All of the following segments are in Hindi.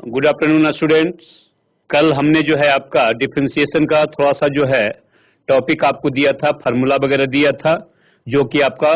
Good afternoon students. कल हमने जो है आपका डिफरेंशिएशन का थोड़ा सा जो है टॉपिक आपको दिया था, फार्मूला वगैरह दिया था, जो कि आपका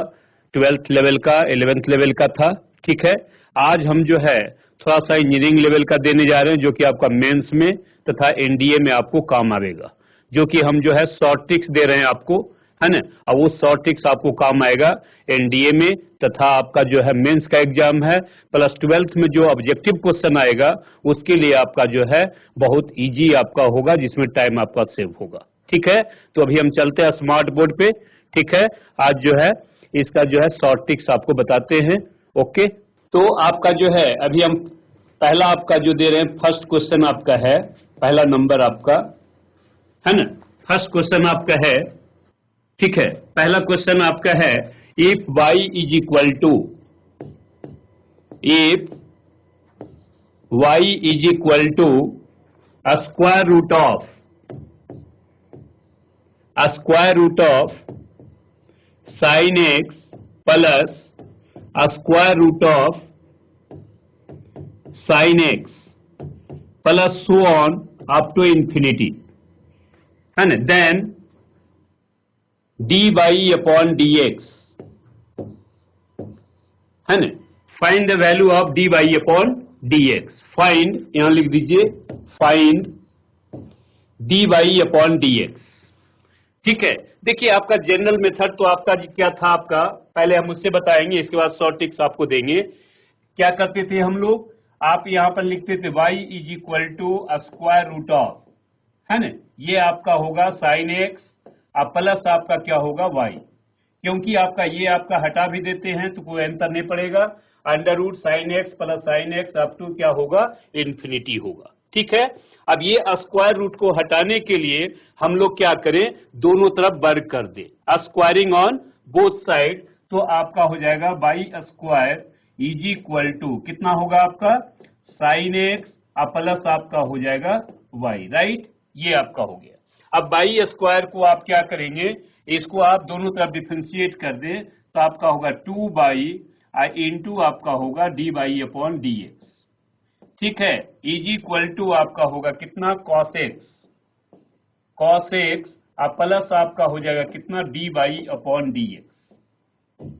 12th लेवल का 11th लेवल का था। ठीक है, आज हम जो है थोड़ा सा इंजीनियरिंग लेवल का देने जा रहे हैं, जो कि आपका मेंस में तथा एनडीए में आपको काम आएगा, जो कि हम जो है शॉर्ट ट्रिक्स दे रहे हैं आपको, है ना। और वो शॉर्ट ट्रिक्स आपको काम आएगा एनडीए में तथा आपका जो है मेंस का एग्जाम है, प्लस 12th में जो ऑब्जेक्टिव क्वेश्चन आएगा उसके लिए आपका जो है बहुत इजी आपका होगा, जिसमें टाइम आपका सेव होगा। ठीक है, तो अभी हम चलते हैं स्मार्ट बोर्ड पे। ठीक है, आज जो है इसका जो है शॉर्ट ट्रिक्स आपको बताते हैं। ओके, तो आपका जो है अभी हम पहला आपका जो दे रहे हैं, फर्स्ट क्वेश्चन आपका है, पहला नंबर आपका है ना। फर्स्ट क्वेश्चन आपका है, ठीक है, पहला क्वेश्चन आपका है, if y is equal to square root of sine x plus square root of sine x plus so on up to infinity, है ना। देन dy अपॉन dx, है ना। Find the value of dy upon dx। Find, यहां लिख दीजिए, फाइंड dy अपॉन dx। ठीक है, देखिए आपका जनरल मेथड तो आपका क्या था, आपका पहले हम उससे बताएंगे, इसके बाद शॉर्ट ट्रिक्स आपको देंगे। क्या करते थे हम लोग, आप यहां पर लिखते थे y is equal to square root of, है ना, ये आपका होगा साइन एक्स और प्लस आपका क्या होगा y। क्योंकि आपका ये आपका हटा भी देते हैं तो कोई अंतर नहीं पड़ेगा, under root sine x plus sine x up to क्या होगा, इन्फिनिटी होगा। ठीक है, अब ये स्क्वायर रूट को हटाने के लिए हम लोग क्या करें, दोनों तरफ वर्ग कर दे, स्क्वायरिंग ऑन बोथ साइड, तो आपका हो जाएगा y square is equal to कितना होगा आपका, साइन एक्स प्लस आपका हो जाएगा y, राइट। ये आपका हो गया। अब बाई स्क्वायर को आप क्या करेंगे, इसको आप दोनों तरफ डिफरेंशिएट कर दें, तो आपका होगा 2 बाई इंटू आपका होगा d by upon d x. ठीक है, इज इक्वल टू आपका होगा कितना, कॉस एक्स प्लस आपका हो जाएगा कितना, D by upon d x,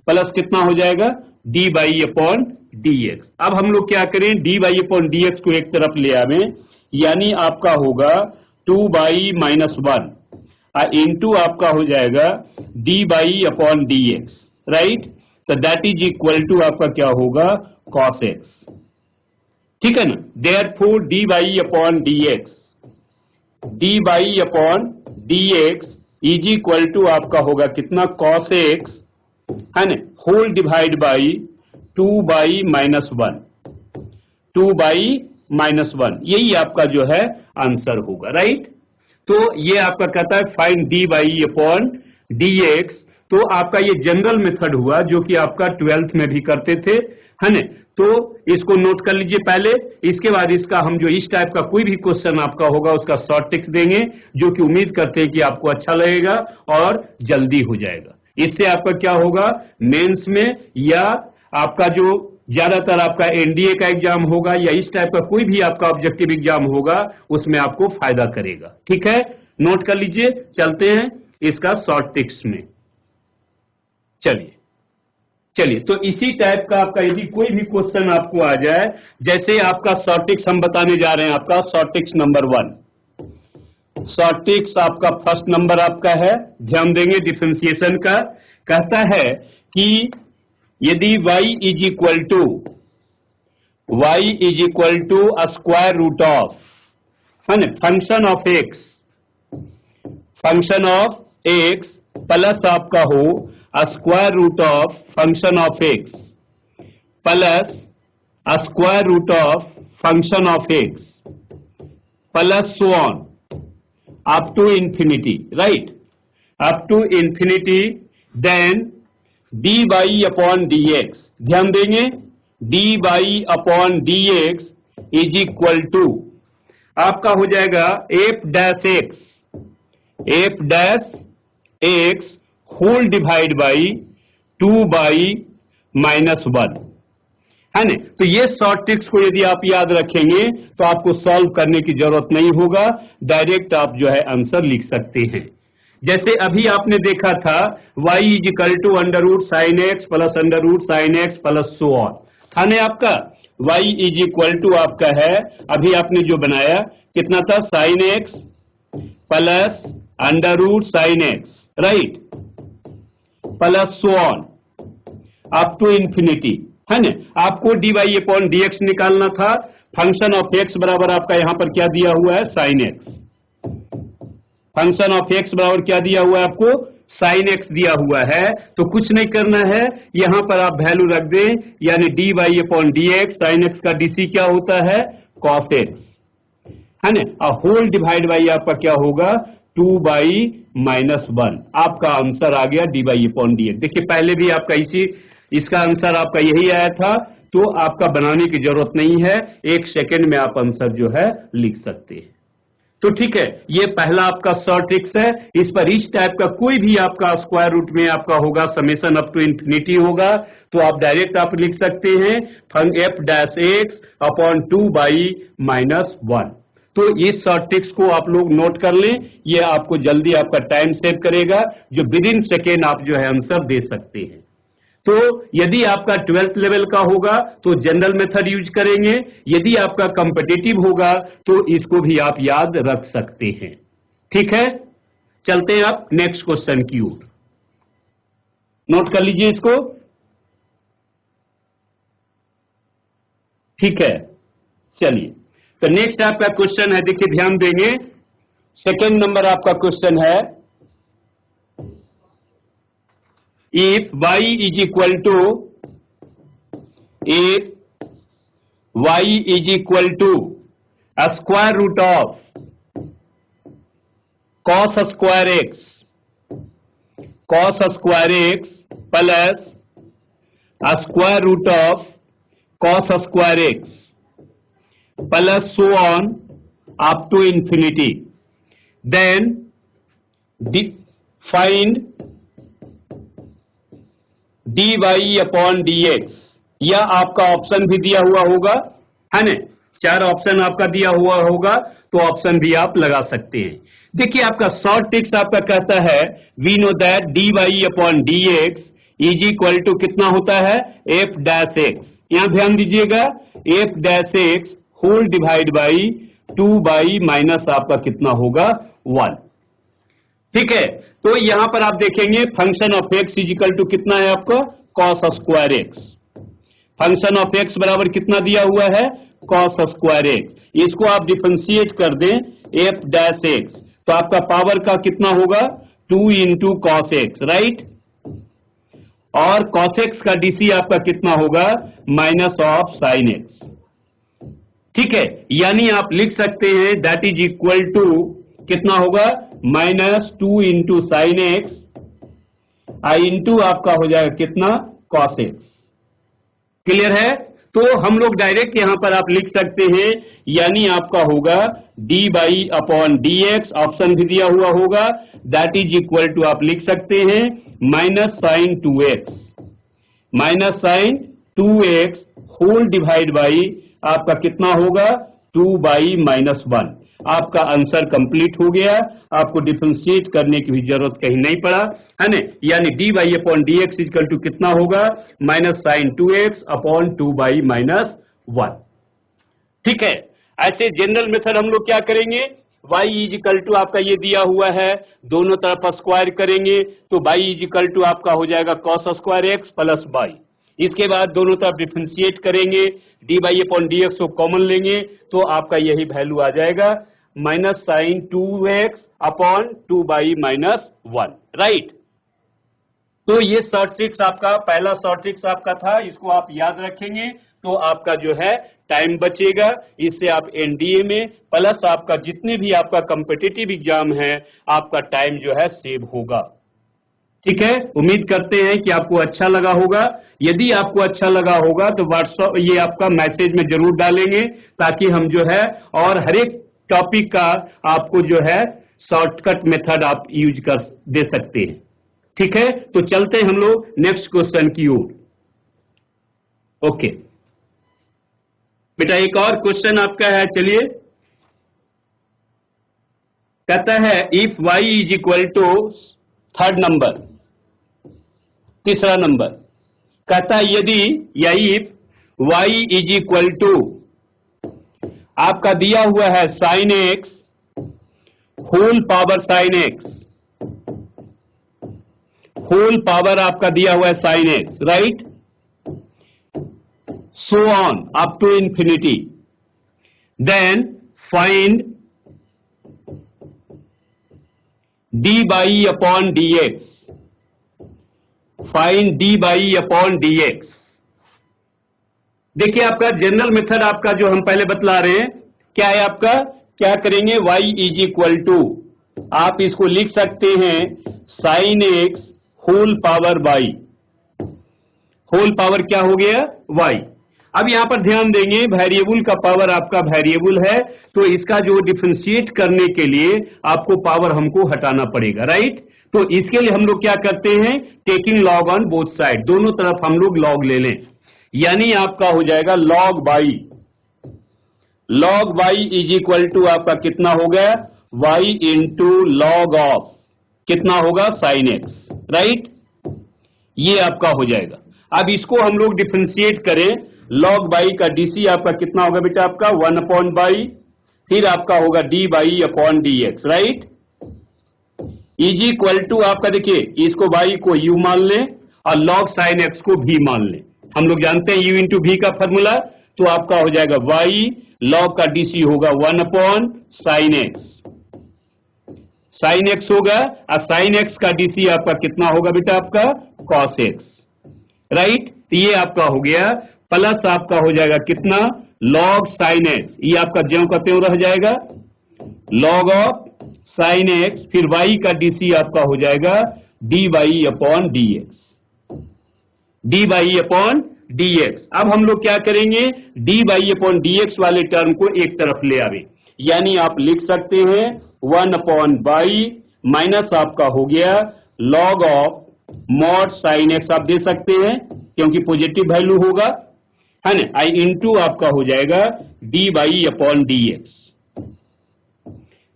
plus कितना हो जाएगा, d by upon d x. अब हम लोग क्या करें, D by upon d x को एक तरफ ले आवें, यानी आपका होगा 2 बाई माइनस 1 इंटू आपका हो जाएगा d by upon d x, right. तो दैट इज इक्वल टू आपका क्या होगा, कॉस एक्स। ठीक है ना, therefore d by upon d x is equal to आपका होगा कितना, कॉस एक्स, है ना, whole divide by 2 y minus 1, यही आपका जो है आंसर होगा, राइट। तो ये आपका कहता है find d by upon d x. तो आपका ये जनरल मेथड हुआ, जो कि आपका 12th में भी करते थे, है ना। तो इसको नोट कर लीजिए पहले, इसके बाद इसका हम जो इस टाइप का कोई भी क्वेश्चन आपका होगा उसका शॉर्ट ट्रिक्स देंगे, जो कि उम्मीद करते हैं कि आपको अच्छा लगेगा और जल्दी हो जाएगा। इससे आपका क्या होगा, मेंस में या आपका जो ज्यादातर आपका एनडीए का एग्जाम होगा या इस टाइप का कोई भी आपका ऑब्जेक्टिव एग्जाम होगा, उसमें आपको फायदा करेगा। ठीक है, नोट कर लीजिए। चलते हैं इसका शॉर्ट ट्रिक्स में। चलिए, तो इसी टाइप का आपका यदि कोई भी क्वेश्चन आपको आ जाए, जैसे आपका शॉर्ट ट्रिक्स हम बताने जा रहे हैं, आपका short tricks number 1। Short tricks आपका फर्स्ट नंबर आपका है, ध्यान देंगे डिफरेंशिएशन का। कहता है कि यदि y is equal to square root of, है ना, फंक्शन ऑफ एक्स प्लस आपका हो square root of function of x plus square root of function of x plus so on up to infinity, right, up to infinity, then dy upon dx। ध्यान देंगे, dy upon dx is equal to आपका हो जाएगा f dash x whole divide by 2 y minus 1, है ना। तो ये शॉर्ट ट्रिक्स को यदि आप याद रखेंगे तो आपको सॉल्व करने की जरूरत नहीं होगा, डायरेक्ट आप जो है आंसर लिख सकते हैं। जैसे अभी आपने देखा था y is equal to under root sine x plus under root sine x plus so on, था ना आपका। y इज इक्वल टू आपका है, अभी आपने जो बनाया कितना था, sine x plus under root sine x, right, plus so on up to infinity, है ना। आपको dy अपॉन dx निकालना था। फंक्शन ऑफ x बराबर आपका यहां पर क्या दिया हुआ है, sine x. Function of x बराबर क्या दिया हुआ है आपको, साइन एक्स दिया हुआ है। तो कुछ नहीं करना है, यहां पर आप वैल्यू रख दें, यानी dy upon dx, sine x का dc क्या होता है, cos x, है ना। और होल डिवाइड बाई आपका क्या होगा, 2/-1। आपका आंसर आ गया dy अपॉन dx। देखिए पहले भी आपका इसका आंसर आपका यही आया था, तो आपका बनाने की जरूरत नहीं है, 1 सेकेंड में आप आंसर जो है लिख सकते हैं। तो ठीक है, ये पहला आपका शॉर्ट ट्रिक्स है। इस पर इस टाइप का कोई भी आपका स्क्वायर रूट में आपका होगा, समेशन अप टू इंफिनिटी होगा, तो आप डायरेक्ट आप लिख सकते हैं f डैश एक्स अपॉन 2/-1। तो इस शॉर्ट ट्रिक्स को आप लोग नोट कर लें, ये आपको जल्दी आपका टाइम सेव करेगा, जो विद इन सेकेंड आप जो है आंसर दे सकते हैं। तो यदि आपका 12th लेवल का होगा तो जनरल मेथड यूज करेंगे, यदि आपका कॉम्पिटिटिव होगा तो इसको भी आप याद रख सकते हैं। ठीक है, चलते हैं आप नेक्स्ट क्वेश्चन की ओर, नोट कर लीजिए इसको। ठीक है, चलिए तो नेक्स्ट आपका क्वेश्चन है, देखिए ध्यान देंगे, सेकेंड नंबर आपका क्वेश्चन है, if y is equal to a square root of cos square x plus a square root of cos square x plus so on up to infinity, then find dy upon dx। या आपका ऑप्शन भी दिया हुआ होगा, है ना, 4 ऑप्शन आपका दिया हुआ होगा, तो ऑप्शन भी आप लगा सकते हैं। देखिए आपका शॉर्ट ट्रिक्स आपका कहता है, we know that dy upon dx is equal to कितना होता है, f डैश एक्स। यहां ध्यान दीजिएगा, f dash x whole divide by 2/- आपका कितना होगा, 1। ठीक है, तो यहां पर आप देखेंगे function of x is equal to कितना है आपका, cos square x. Function of x बराबर कितना दिया हुआ है, कॉस स्क्वायर एक्स। इसको आप डिफरेंशिएट कर दें एफ डैश एक्स, तो आपका पावर का कितना होगा, 2 इंटू कॉस एक्स, राइट। और कॉस एक्स का डीसी आपका कितना होगा, माइनस ऑफ साइन एक्स। ठीक है, यानी आप लिख सकते हैं दैट इज इक्वल टू कितना होगा, -2 इंटू साइन एक्स आई इंटू आपका हो जाएगा कितना, कॉस एक्स। क्लियर है, तो हम लोग डायरेक्ट यहां पर आप लिख सकते हैं, यानी आपका होगा dy अपॉन dx, ऑप्शन भी दिया हुआ होगा, दैट इज इक्वल टू आप लिख सकते हैं -sin 2x whole divide by आपका कितना होगा, 2/-1। आपका आंसर कंप्लीट हो गया, आपको डिफरेंशिएट करने की भी जरूरत कहीं नहीं पड़ा, है ना। यानी dy upon dx equal to कितना होगा, -sin 2x अपॉन 2/-1। ठीक है, ऐसे जनरल मेथड हम लोग क्या करेंगे, y इज इक्वल टू आपका ये दिया हुआ है, दोनों तरफ स्क्वायर करेंगे तो y इज इक्वल टू आपका हो जाएगा cos square x plus y। इसके बाद दोनों तरफ डिफरेंशिएट करेंगे, dy अपॉन dx को कॉमन लेंगे तो आपका यही वैल्यू आ जाएगा -sin 2x अपॉन 2/-1, राइट। तो ये शॉर्ट ट्रिक्स आपका पहला शॉर्ट ट्रिक्स आपका था, इसको आप याद रखेंगे तो आपका जो है टाइम बचेगा, इससे आप एनडीए में प्लस आपका जितने भी आपका कॉम्पिटिटिव एग्जाम है आपका टाइम जो है सेव होगा। ठीक है, उम्मीद करते हैं कि आपको अच्छा लगा होगा। यदि आपको अच्छा लगा होगा तो व्हाट्सएप ये आपका मैसेज में जरूर डालेंगे, ताकि हम जो है और हर एक टॉपिक का आपको जो है शॉर्टकट मेथड आप यूज कर दे सकते हैं। ठीक है, तो चलते हैं हम लोग नेक्स्ट क्वेश्चन की ओर। ओके, बेटा एक और क्वेश्चन आपका है, चलिए। कहता है if y is equal to third number, तीसरा नंबर, कहता है यदि या if y is equal to आपका दिया हुआ है sine x whole power sine x, whole power आपका दिया हुआ है sine x, right, so on up to infinity, then find d by e upon dx, find d by e upon dx। देखिए आपका जनरल मेथड आपका जो हम पहले बतला रहे हैं क्या है, आपका क्या करेंगे, y इज इक्वल टू आप इसको लिख सकते हैं sine x whole power y, whole power क्या हो गया y। अब यहां पर ध्यान देंगे वेरिएबल का पावर आपका वेरिएबल है, तो इसका जो डिफरेंशिएट करने के लिए आपको पावर हमको हटाना पड़ेगा, राइट। तो इसके लिए हम लोग क्या करते हैं, taking log on both side, दोनों तरफ हम लोग लॉग ले लें, यानी आपका हो जाएगा log y, log y is equal to आपका कितना हो गया, y इंटू लॉग ऑफ कितना होगा साइन एक्स, राइट, ये आपका हो जाएगा। अब इसको हम लोग डिफरेंशिएट करें, लॉग बाई का डीसी आपका कितना होगा बेटा, आपका 1/बाई, फिर आपका होगा d by upon d x, right, is equal to आपका देखिए इसको बाई को यू मान लें और लॉग साइन एक्स को भी मान लें, हम लोग जानते हैं यू इंटू भी का फॉर्मूला, तो आपका हो जाएगा वाई, लॉग का डीसी होगा 1/साइन एक्स, साइन एक्स होगा और साइन एक्स का डीसी आपका कितना होगा बेटा, आपका कॉस एक्स, राइट। तो ये आपका हो गया प्लस आपका हो जाएगा कितना, लॉग साइन एक्स, ये आपका ज्यों का त्यों रह जाएगा, लॉग ऑफ साइन एक्स, फिर y का डीसी आपका हो जाएगा d y upon d x, d y upon d x. अब हम लोग क्या करेंगे, d y upon d x वाले टर्म को एक तरफ ले आवे, यानी आप लिख सकते हैं 1/बाई माइनस आपका हो गया log of mod sine x, आप दे सकते हैं क्योंकि पॉजिटिव वैल्यू होगा, है ना, आई इंटू आपका हो जाएगा d by upon d x,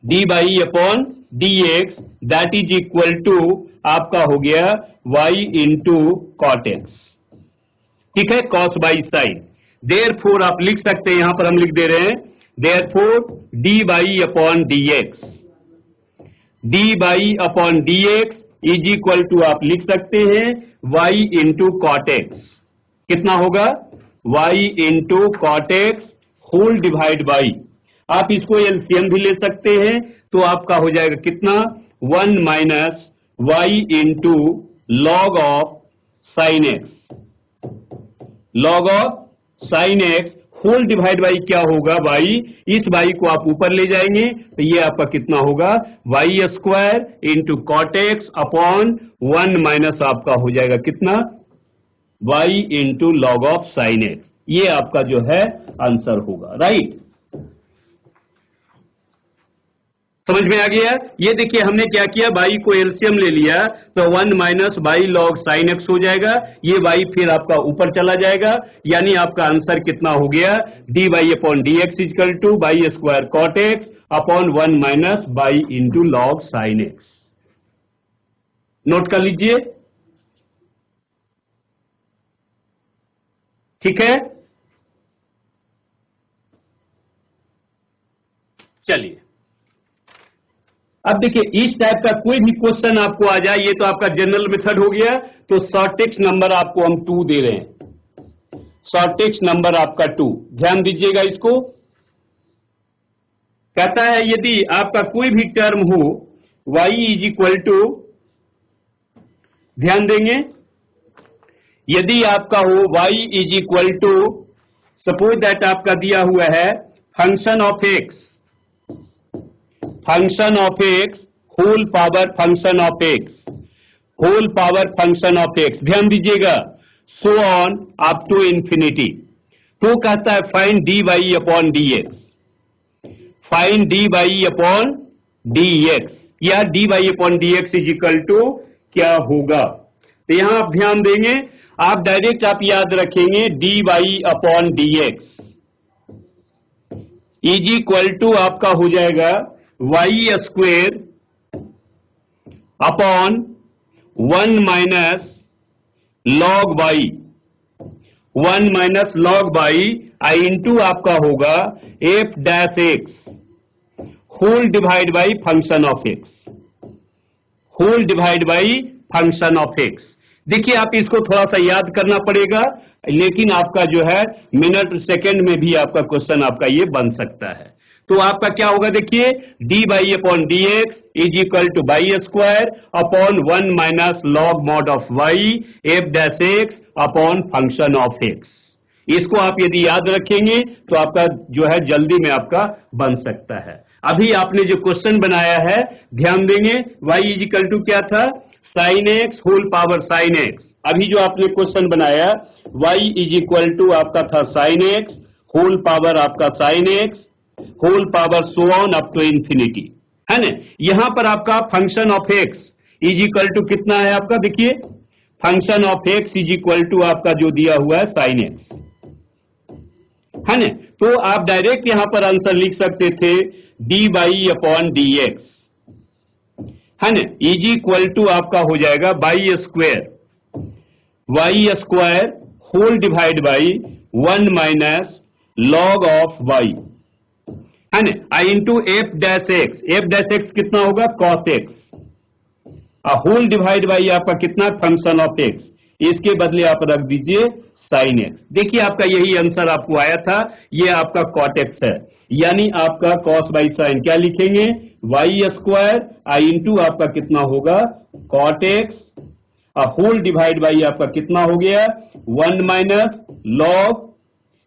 d by upon d x that is equal to आपका हो गया y इंटू कॉट एक्स, ठीक है, कॉस बाई साइन। देयरफॉर आप लिख सकते हैं, यहां पर हम लिख दे रहे हैं therefore d by upon d x, d by upon d x is equal to आप लिख सकते हैं y इंटू कॉट एक्स, कितना होगा y into cot x whole divide by, आप इसको एलसीएम भी ले सकते हैं, तो आपका हो जाएगा कितना 1 minus y into log of sine x, log of sine x whole divide by क्या होगा y, इस y को आप ऊपर ले जाएंगे तो ये आपका कितना होगा y square into cot x upon 1 minus आपका हो जाएगा कितना y into log of sine x, ये आपका जो है आंसर होगा, राइट। समझ में आ गया। ये देखिए हमने क्या किया, बाई को एलसीएम ले लिया तो 1 minus by log sine x हो जाएगा, ये बाई फिर आपका ऊपर चला जाएगा, यानी आपका आंसर कितना हो गया d y upon d x is equal to y square cot x upon 1 minus y into log sine x. Note कर लीजिए, ठीक है। चलिए अब देखिए इस टाइप का कोई भी क्वेश्चन आपको आ जाए, ये तो आपका जनरल मेथड हो गया, तो शॉर्टेस्ट नंबर आपको हम 2 दे रहे हैं, शॉर्टेस्ट नंबर आपका 2, ध्यान दीजिएगा इसको। कहता है यदि आपका कोई भी टर्म हो y इज इक्वल टू, ध्यान देंगे, यदि आपका हो y is equal to, suppose that आपका दिया हुआ है function of x, function of x whole power function of x, whole power function of x, ध्यान दीजिएगा, so on up to infinity. तो कहता है find d y upon d x, find d y upon d x, या d y upon d x is equal to क्या होगा। तो यहां आप ध्यान देंगे, आप डायरेक्ट आप याद रखेंगे d y upon d x, is equal to आपका हो जाएगा y square upon 1 minus log y, 1 minus log y I into आपका होगा f dash x whole divide by function of x, whole divide by function of x. देखिए आप इसको थोड़ा सा याद करना पड़ेगा, लेकिन आपका जो है मिनट सेकंड में भी आपका क्वेश्चन आपका ये बन सकता है। तो आपका क्या होगा देखिए, d by upon d x is equal to y square upon 1 minus log mod of y f dash x upon function of x. इसको आप यदि याद रखेंगे तो आपका जो है जल्दी में आपका बन सकता है। अभी आपने जो क्वेश्चन बनाया है ध्यान देंगे, y इज इक्वल टू क्या था, sine x whole power sine x. अभी जो आपने क्वेश्चन बनाया y इज इक्वल टू आपका था साइन एक्स होल पावर आपका sine x whole power so on up to infinity, है ना। यहां पर आपका function of x is equal to कितना है आपका, देखिए function of x is equal to आपका जो दिया हुआ है साइन एक्स, है ना। तो आप डायरेक्ट यहां पर आंसर लिख सकते थे d by upon d x, है ना, इज इक्वल टू आपका हो जाएगा y square whole divide by 1 minus log of y, है ना, y into f dash x कितना होगा cos x whole divide by आपका कितना फंक्शन ऑफ एक्स, इसके बदले आप रख दीजिए साइन एक्स। देखिए आपका यही आंसर आपको आया था, ये आपका कॉट एक्स है, यानी आपका कॉस बाई साइन क्या लिखेंगे, वाई स्क्वायर आई इंटू आपका कितना होगा cot x whole divide by आपका कितना हो गया 1 माइनस लॉग,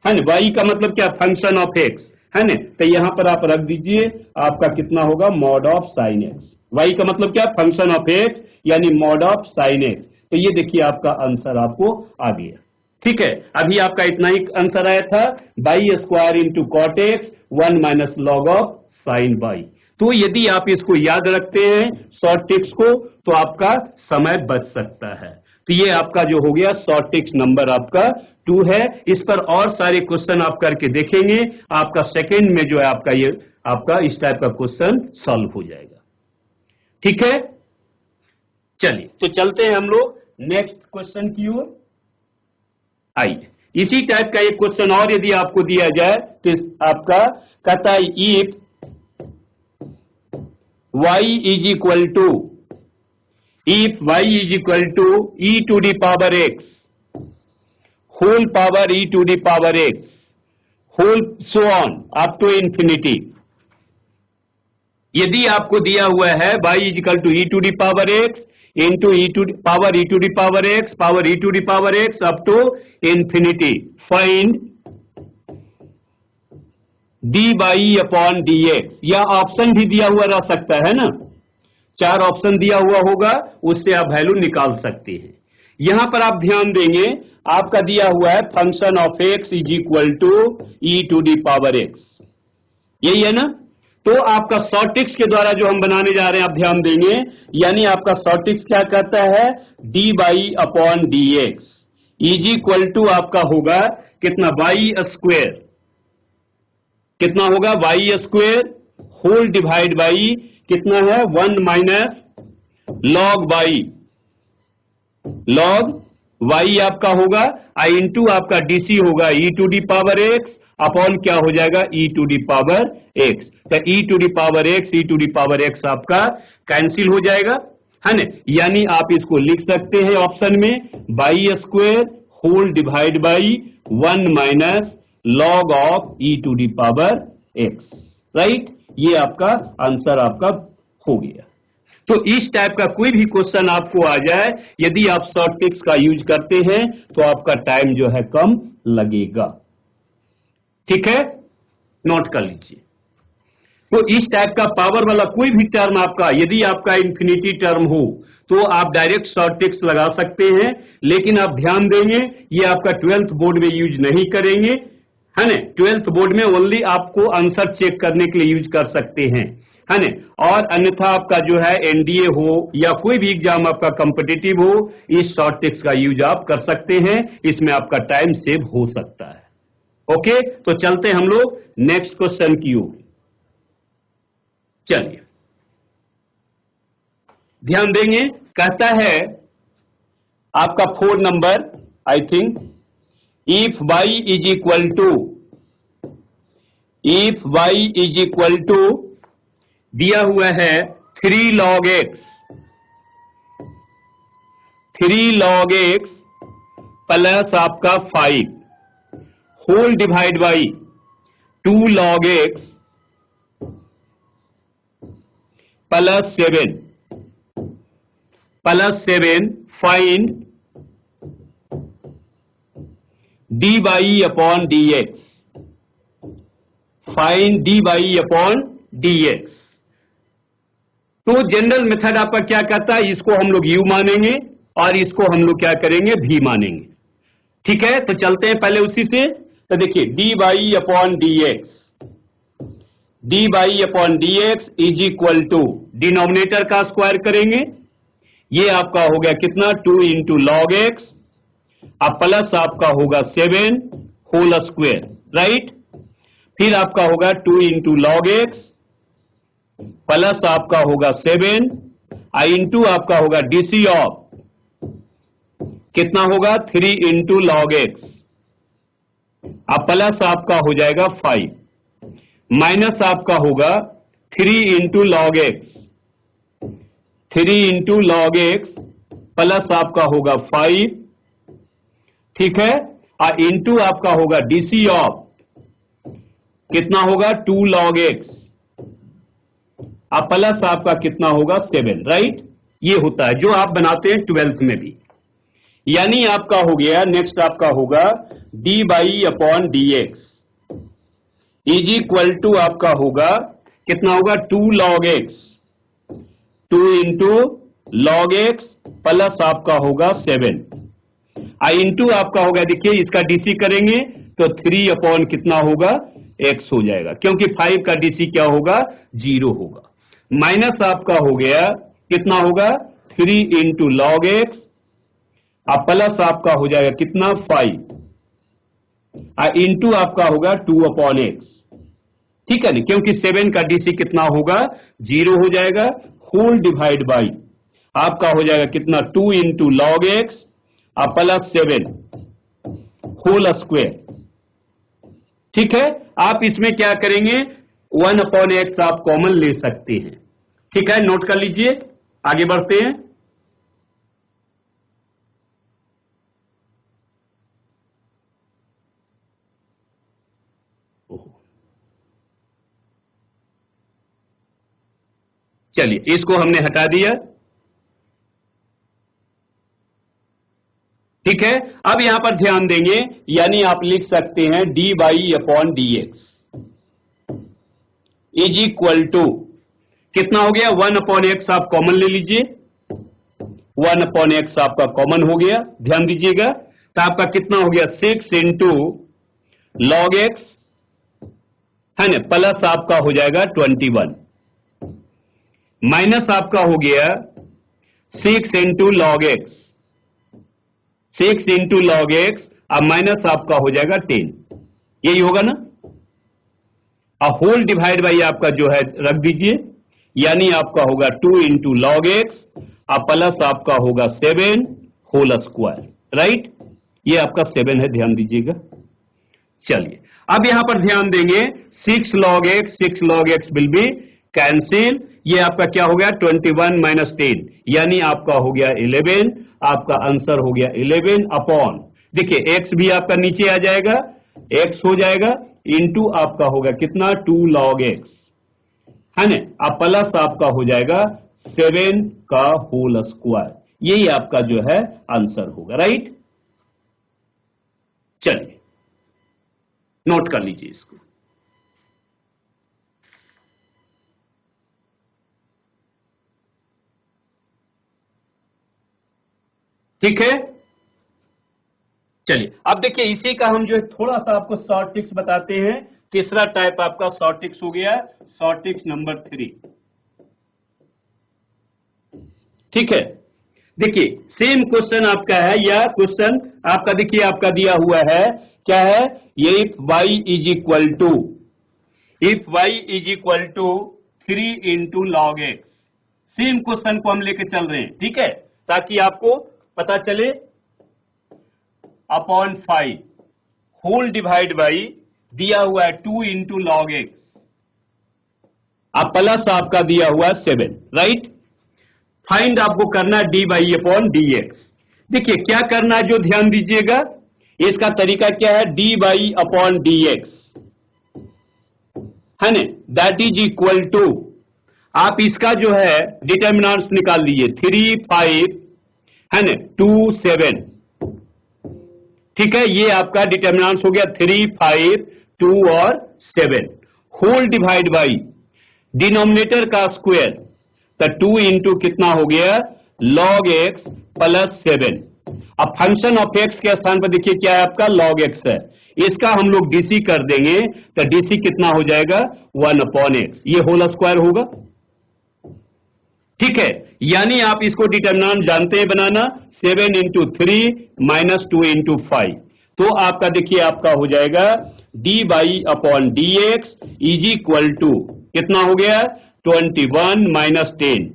है ना, वाई का मतलब क्या फंक्शन ऑफ एक्स, है ना, तो यहां पर आप रख दीजिए आपका कितना होगा mod of sine x. Y का मतलब क्या फंक्शन ऑफ एक्स यानी मॉड ऑफ साइन एक्स। तो ये देखिए आपका आंसर आपको आ गया, ठीक है। अभी आपका इतना ही आंसर आया था, y square into cot x 1 minus log of sine y. तो यदि आप इसको याद रखते हैं शॉर्ट ट्रिक्स को तो आपका समय बच सकता है। तो ये आपका जो हो गया शॉर्ट ट्रिक्स नंबर आपका 2 है। इस पर और सारे क्वेश्चन आप करके देखेंगे, आपका सेकंड में जो है आपका ये आपका इस टाइप का क्वेश्चन सॉल्व हो जाएगा, ठीक है। चलिए तो चलते हैं हम लोग नेक्स्ट क्वेश्चन की ओर। आइए इसी टाइप का एक क्वेश्चन और यदि आपको दिया जाए तो आपका कहता है if y is equal to e to the power x whole power e to the power x whole so on up to infinity. यदि आपको दिया हुआ है y is equal to e to the power x into e to power x power e to the power x up to infinity, find d by upon d x. या ऑप्शन भी दिया हुआ रह सकता है ना, 4 ऑप्शन दिया हुआ होगा, उससे आप वैल्यू निकाल सकते हैं। यहां पर आप ध्यान देंगे आपका दिया हुआ है function of x is equal to e to the power x, यही है ना। तो आपका शॉर्ट ट्रिक्स के द्वारा जो हम बनाने जा रहे हैं आप ध्यान देंगे, यानी आपका शॉर्ट ट्रिक्स क्या कहता है d by upon d x is equal to आपका होगा कितना वाई स्क्वेयर, कितना होगा y square whole divide by कितना है 1 minus log y, log y आपका होगा आई इंटू आपका डीसी होगा e to the power x upon क्या हो जाएगा e to the power x. तो e to the power x आपका कैंसिल हो जाएगा, है ना, यानी आप इसको लिख सकते हैं ऑप्शन में y square whole divide by 1 minus log of e to the power x, right. ये आपका आंसर आपका हो गया। तो इस टाइप का कोई भी क्वेश्चन आपको आ जाए, यदि आप शॉर्ट ट्रिक्स का यूज करते हैं तो आपका टाइम जो है कम लगेगा, ठीक है, नोट कर लीजिए। तो इस टाइप का पावर वाला कोई भी टर्म आपका यदि आपका इंफिनिटी टर्म हो तो आप डायरेक्ट शॉर्ट ट्रिक्स लगा सकते हैं, लेकिन आप ध्यान देंगे ये आपका 12th बोर्ड में यूज नहीं करेंगे, है ना। 12th बोर्ड में ओनली आपको आंसर चेक करने के लिए यूज कर सकते हैं, है ना, और अन्यथा आपका जो है एनडीए हो या कोई भी एग्जाम आपका कॉम्पिटिटिव हो, इस शॉर्ट ट्रिक्स का यूज आप कर सकते हैं, इसमें आपका टाइम सेव हो सकता है, ओके, तो चलते हम लोग नेक्स्ट क्वेश्चन की ओर। चलिए ध्यान देंगे, कहता है आपका 4 नंबर, I think, if y is equal to दिया हुआ है 3 log x प्लस आपका 5 whole divide by 2 log x plus 7 find dy upon dx, find dy upon dx। तो जनरल मेथड आपका क्या कहता है, इसको हम लोग u मानेंगे और इसको हम लोग क्या करेंगे, v मानेंगे। ठीक है, तो चलते हैं पहले उसी से। तो देखिए dy upon dx is equal to denominator का स्क्वायर करेंगे, ये आपका हो गया कितना, 2 इंटू लॉग एक्स, अब प्लस आपका होगा 7 होल स्क्वायर, राइट। फिर आपका होगा 2 इंटू लॉग एक्स प्लस आपका होगा 7 इंटू आपका होगा डीसी ऑफ कितना होगा, 3 इंटू लॉग एक्स, अब प्लस आपका हो जाएगा 5 माइनस आपका होगा 3 into log x, 3 into log x plus आपका होगा 5, ठीक है, और इंटू आपका होगा डीसी ऑफ कितना होगा, 2 log x, अब प्लस आपका कितना होगा 7, राइट। ये होता है जो आप बनाते हैं 12th में भी। यानी आपका हो गया, नेक्स्ट आपका होगा dy upon dx is equal to आपका होगा कितना होगा, 2 log x, 2 into log x plus आपका होगा 7 इंटू आपका होगा, देखिए इसका डीसी करेंगे तो 3 अपॉन कितना होगा, x हो जाएगा, क्योंकि 5 का डीसी क्या होगा, 0 होगा। माइनस आपका हो गया कितना होगा, 3 इंटू लॉग एक्स, अब प्लस आपका हो जाएगा कितना 5 इंटू आपका होगा 2 अपॉन एक्स, ठीक है ना, क्योंकि 7 का डीसी कितना होगा, 0 हो जाएगा, होल डिवाइड बाई आपका हो जाएगा कितना, 2 इंटू लॉग एक्स अब प्लस 7 होल स्क्वायर, ठीक है। आप इसमें क्या करेंगे, 1 अपॉन एक्स आप कॉमन ले सकते हैं, ठीक है, नोट कर लीजिए। आगे बढ़ते हैं। चलिए इसको हमने हटा दिया, ठीक है। अब यहां पर ध्यान देंगे, यानी आप लिख सकते हैं dy upon dx is equal to कितना हो गया, 1 अपॉन एक्स आप कॉमन ले लीजिए, 1 अपॉन एक्स आपका कॉमन हो गया, ध्यान दीजिएगा। तो आपका कितना हो गया, 6 इंटू लॉग एक्स है ना, प्लस आपका हो जाएगा 21 माइनस आपका हो गया 6 into log x, 6 into log x, अब माइनस आपका हो जाएगा 10, यही होगा ना। अब होल डिवाइड बाई आपका जो है रख दीजिए, यानी आपका होगा 2 इंटू लॉग एक्स, अब प्लस आपका होगा 7 होल स्क्वायर, राइट। ये आपका 7 है, ध्यान दीजिएगा। चलिए अब यहां पर ध्यान देंगे, 6 log x will be cancel, ये आपका क्या हो गया, 21 माइनस 10, यानी आपका हो गया 11, आपका आंसर हो गया 11 अपॉन, देखिए x भी आपका नीचे आ जाएगा, x हो जाएगा, इंटू आपका होगा कितना, 2 log x है ना, अब प्लस आपका हो जाएगा 7 का होल स्क्वायर, यही आपका जो है आंसर होगा, राइट। चलिए नोट कर लीजिए इसको। ठीक है, चलिए अब देखिए इसी का हम जो है थोड़ा सा आपको शॉर्ट ट्रिक्स बताते हैं। तीसरा टाइप आपका शॉर्ट ट्रिक्स हो गया, शॉर्ट ट्रिक्स नंबर 3, ठीक है। देखिए सेम क्वेश्चन आपका है, या क्वेश्चन आपका देखिए आपका दिया हुआ है क्या है ये, if y is equal to 3 into log x. Same question को हम लेके चल रहे हैं, ठीक है, ताकि आपको पता चले। अपॉन 5 होल डिवाइड बाई दिया हुआ है 2 इंटू लॉग एक्स, अब प्लस आपका दिया हुआ है 7, राइट। फाइंड आपको करना है d by upon d x. देखिए क्या करना है, जो ध्यान दीजिएगा, इसका तरीका क्या है, d by upon d x है ना, दैट इज इक्वल टू, आप इसका जो है डिटर्मिनेंट्स निकाल लीजिए, 3 5 है ना 2 7, ठीक है, ये आपका डिटर्मिनेंट्स हो गया 3 5 2 और 7, होल डिवाइड बाई डिनोमिनेटर का स्क्वायर, तो 2 इंटू कितना हो गया लॉग एक्स प्लस 7। अब फंक्शन ऑफ एक्स के स्थान पर देखिए क्या है आपका लॉग एक्स है, इसका हम लोग डीसी कर देंगे, तो डीसी कितना हो जाएगा 1 अपॉन एक्स, ये होल स्क्वायर होगा, ठीक है। यानी आप इसको डिटर्मिनेंट जानते हैं बनाना, 7 इंटू 3 माइनस 2 इंटू 5, तो आपका देखिए आपका हो जाएगा d by upon d x is equal to कितना हो गया 21 minus 10,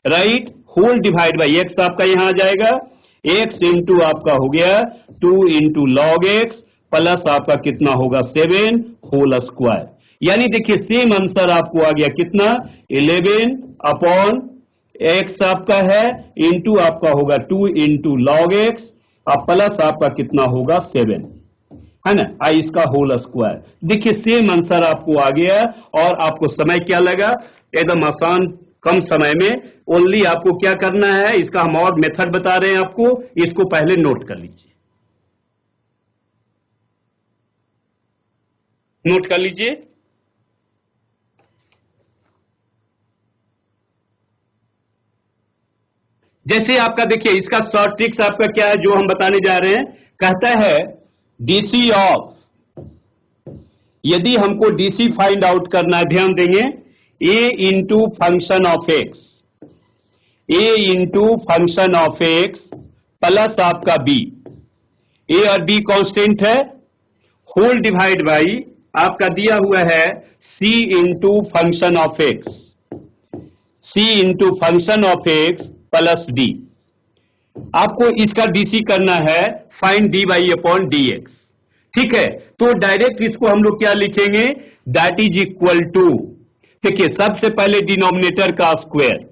right, whole divide by x आपका यहां आ जाएगा, एक्स इंटू आपका हो गया 2 इंटू लॉग एक्स प्लस आपका कितना होगा 7 होल स्क्वायर। यानी देखिए सेम आंसर आपको आ गया कितना 11 अपॉन एक्स आपका है, इंटू आपका होगा 2 इंटू लॉग एक्स और प्लस आपका कितना होगा 7, है ना, आई इसका होल स्क्वायर। देखिए सेम आंसर आपको आ गया, और आपको समय क्या लगा, एकदम आसान कम समय में। ओनली आपको क्या करना है, इसका हम और मेथड बता रहे हैं आपको, इसको पहले नोट कर लीजिए, नोट कर लीजिए। जैसे आपका देखिए इसका शॉर्ट ट्रिक्स आपका क्या है जो हम बताने जा रहे हैं, कहता है डीसी ऑफ, यदि हमको डीसी फाइंड आउट करना है, ध्यान देंगे, a into function of x, a into function of x plus आपका बी, ए और बी कांस्टेंट है, होल डिवाइड बाई आपका दिया हुआ है c into function of x, c into function of x plus d. आपको इसका डीसी करना है, find d by upon d x, ठीक है। तो डायरेक्ट इसको हम लोग क्या लिखेंगे, दैट इज इक्वल टू, देखिए सबसे पहले डिनोमिनेटर का स्क्वायर,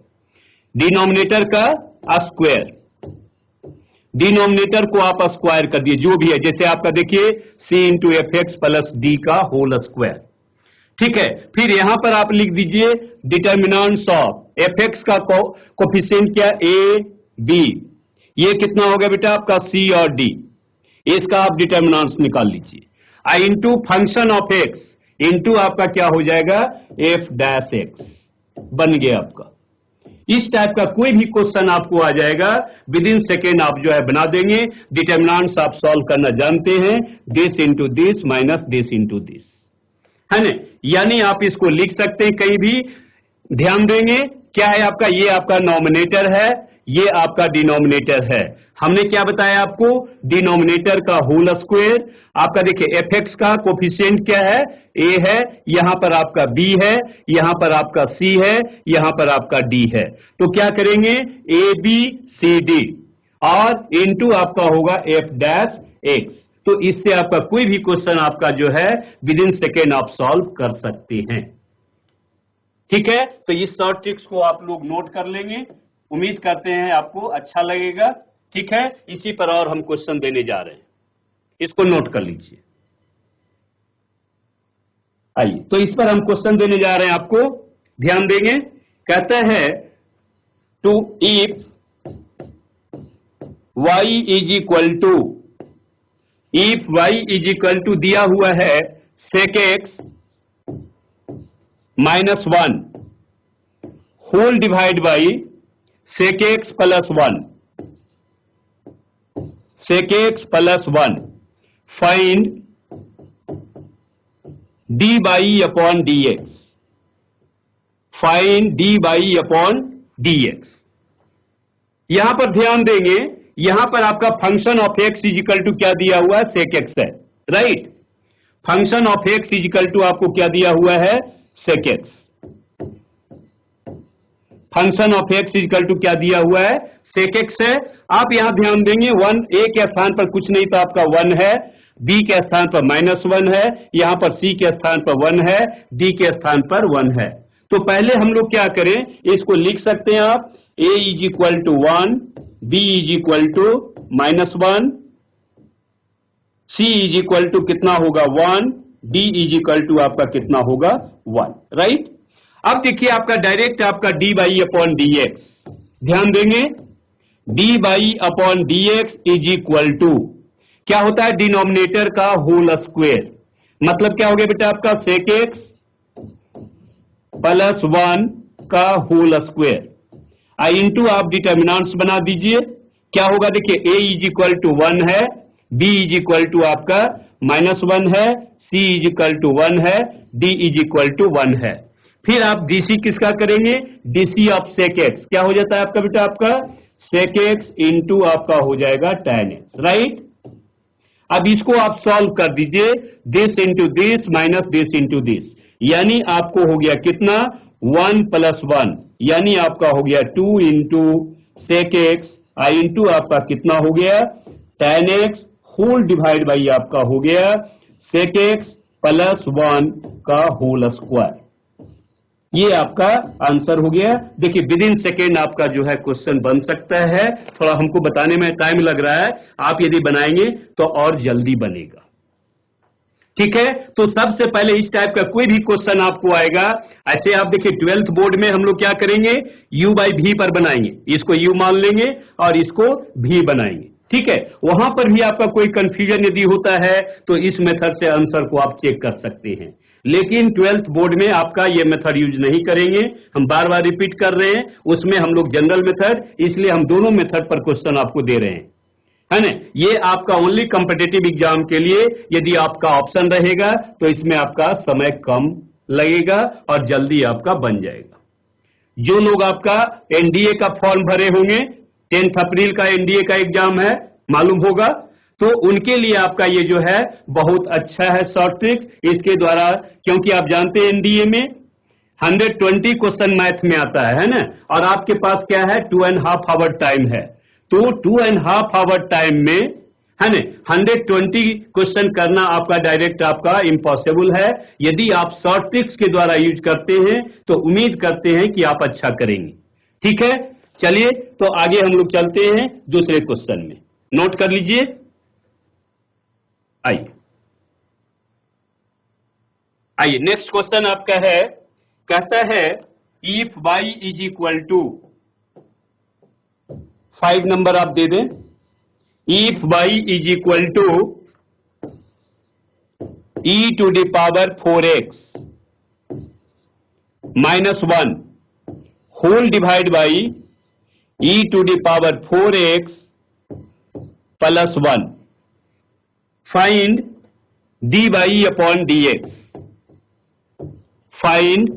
डिनोमिनेटर का स्क्वायर, डिनोमिनेटर को आप स्क्वायर कर दिए जो भी है, जैसे आपका देखिए c into f x plus d का होल स्क्वायर, ठीक है। फिर यहां पर आप लिख दीजिए डिटर्मिनेंट्स ऑफ एफ एक्स का कोफिशिएंट क्या ए बी, ये कितना हो गया बेटा आपका सी और डी, इसका आप डिटर्मिनेंट्स निकाल लीजिए, I into function of x into आपका क्या हो जाएगा एफ डैश एक्स, बन गया आपका। इस टाइप का कोई भी क्वेश्चन आपको आ जाएगा, विद इन सेकेंड आप जो है बना देंगे, डिटर्मिनेंट्स आप सॉल्व करना जानते हैं, this into this minus this into this, है ना। यानी आप इसको लिख सकते हैं कहीं भी, ध्यान देंगे क्या है आपका, ये आपका नॉमिनेटर है, ये आपका डिनोमिनेटर है। हमने क्या बताया आपको, डिनोमिनेटर का होल स्क्वायर, आपका देखिए एफ एक्स का कोफिशिएंट क्या है ए है, यहां पर आपका बी है, यहां पर आपका सी है, यहां पर आपका डी है, तो क्या करेंगे ए बी सी डी और इनटू आपका होगा एफ डैश एक्स। तो इससे आपका कोई भी क्वेश्चन आपका जो है विद इन सेकेंड आप सॉल्व कर सकते हैं, ठीक है। तो इस शॉर्ट ट्रिक्स को आप लोग नोट कर लेंगे, उम्मीद करते हैं आपको अच्छा लगेगा, ठीक है। इसी पर और हम क्वेश्चन देने जा रहे हैं, इसको नोट कर लीजिए। आइए तो इस पर हम क्वेश्चन देने जा रहे हैं आपको, ध्यान देंगे। कहता है two if y is equal to, if y is equal to दिया हुआ है sec x minus 1 whole divide by sec x plus 1, sec x plus 1, find d by upon d x, find d by upon d x. यहां पर ध्यान देंगे, यहां पर आपका function of x is equal to क्या दिया हुआ है sec x है, right. Function of x is equal to आपको क्या दिया हुआ है, sec x. Function of x is equal to क्या दिया हुआ है, सेक एक्स है। आप यहां ध्यान देंगे 1 ए के स्थान पर कुछ नहीं तो आपका 1 है, बी के स्थान पर -1 है, यहां पर सी के स्थान पर 1 है, डी के स्थान पर 1 है। तो पहले हम लोग क्या करें, इसको लिख सकते हैं आप a is equal to 1, b is equal to -1, c is equal to कितना होगा 1, d इज इक्वल टू आपका कितना होगा 1, राइट। अब देखिए आपका डायरेक्ट आपका dy अपॉन dx, ध्यान देंगे dy upon dx is equal to क्या होता है, डिनोमिनेटर का होल स्क्वायर। मतलब क्या हो गया बेटा आपका सेक एक्स प्लस 1 का होल स्क्वायर, इंटू आप डिटर्मिनेंट्स बना दीजिए। क्या होगा देखिए a इज इक्वल टू 1 है, b इज इक्वल टू आपका -1 है, c इज इक्वल टू 1 है, d इज इक्वल टू 1 है। फिर आप डीसी किसका करेंगे, डीसी ऑफ सेक एक्स क्या हो जाता है आपका बेटा, आपका सेक एक्स इंटू आपका हो जाएगा tan x, राइट। अब इसको आप सॉल्व कर दीजिए, this into this minus this into this, यानी आपको हो गया कितना 1 प्लस 1, यानी आपका हो गया 2 इंटू सेक एक्स इंटू आपका कितना हो गया tan x whole divide by आपका हो गया सेक एक्स प्लस 1 का होल स्क्वायर। ये आपका आंसर हो गया। देखिए विद इन सेकेंड आपका जो है क्वेश्चन बन सकता है, थोड़ा हमको बताने में टाइम लग रहा है, आप यदि बनाएंगे तो और जल्दी बनेगा, ठीक है। तो सबसे पहले इस टाइप का कोई भी क्वेश्चन आपको आएगा, ऐसे आप देखिए 12th बोर्ड में हम लोग क्या करेंगे, u बाई v पर बनाएंगे, इसको u मान लेंगे और इसको v बनाएंगे, ठीक है। वहां पर भी आपका कोई कंफ्यूजन यदि होता है तो इस मेथड से आंसर को आप चेक कर सकते हैं, लेकिन 12th बोर्ड में आपका ये मेथड यूज नहीं करेंगे। हम बार बार रिपीट कर रहे हैं, उसमें हम लोग जनरल मेथड, इसलिए हम दोनों मेथड पर क्वेश्चन आपको दे रहे हैं, है ना। ये आपका ओनली कॉम्पिटिटिव एग्जाम के लिए, यदि आपका ऑप्शन रहेगा तो इसमें आपका समय कम लगेगा और जल्दी आपका बन जाएगा। जो लोग आपका एनडीए का फॉर्म भरे होंगे, 10 अप्रैल का एनडीए का एग्जाम है, मालूम होगा, तो उनके लिए आपका ये जो है बहुत अच्छा है शॉर्ट ट्रिक्स इसके द्वारा, क्योंकि आप जानते हैं एनडीए में 120 क्वेश्चन मैथ में आता है ना, और आपके पास क्या है 2.5 आवर टाइम है। तो 2.5 आवर टाइम में है ना 120 क्वेश्चन करना आपका डायरेक्ट आपका इम्पॉसिबल है। यदि आप शॉर्ट ट्रिक्स के द्वारा यूज करते हैं तो उम्मीद करते हैं कि आप अच्छा करेंगे, ठीक है। चलिए तो आगे हम लोग चलते हैं दूसरे क्वेश्चन में, नोट कर लीजिए। आइए नेक्स्ट क्वेश्चन आपका है, कहता है if y is equal to 5 number आप दे दें, if y is equal to e to the power 4x -1 whole divide by e to the power 4x plus 1, find dy upon dx, find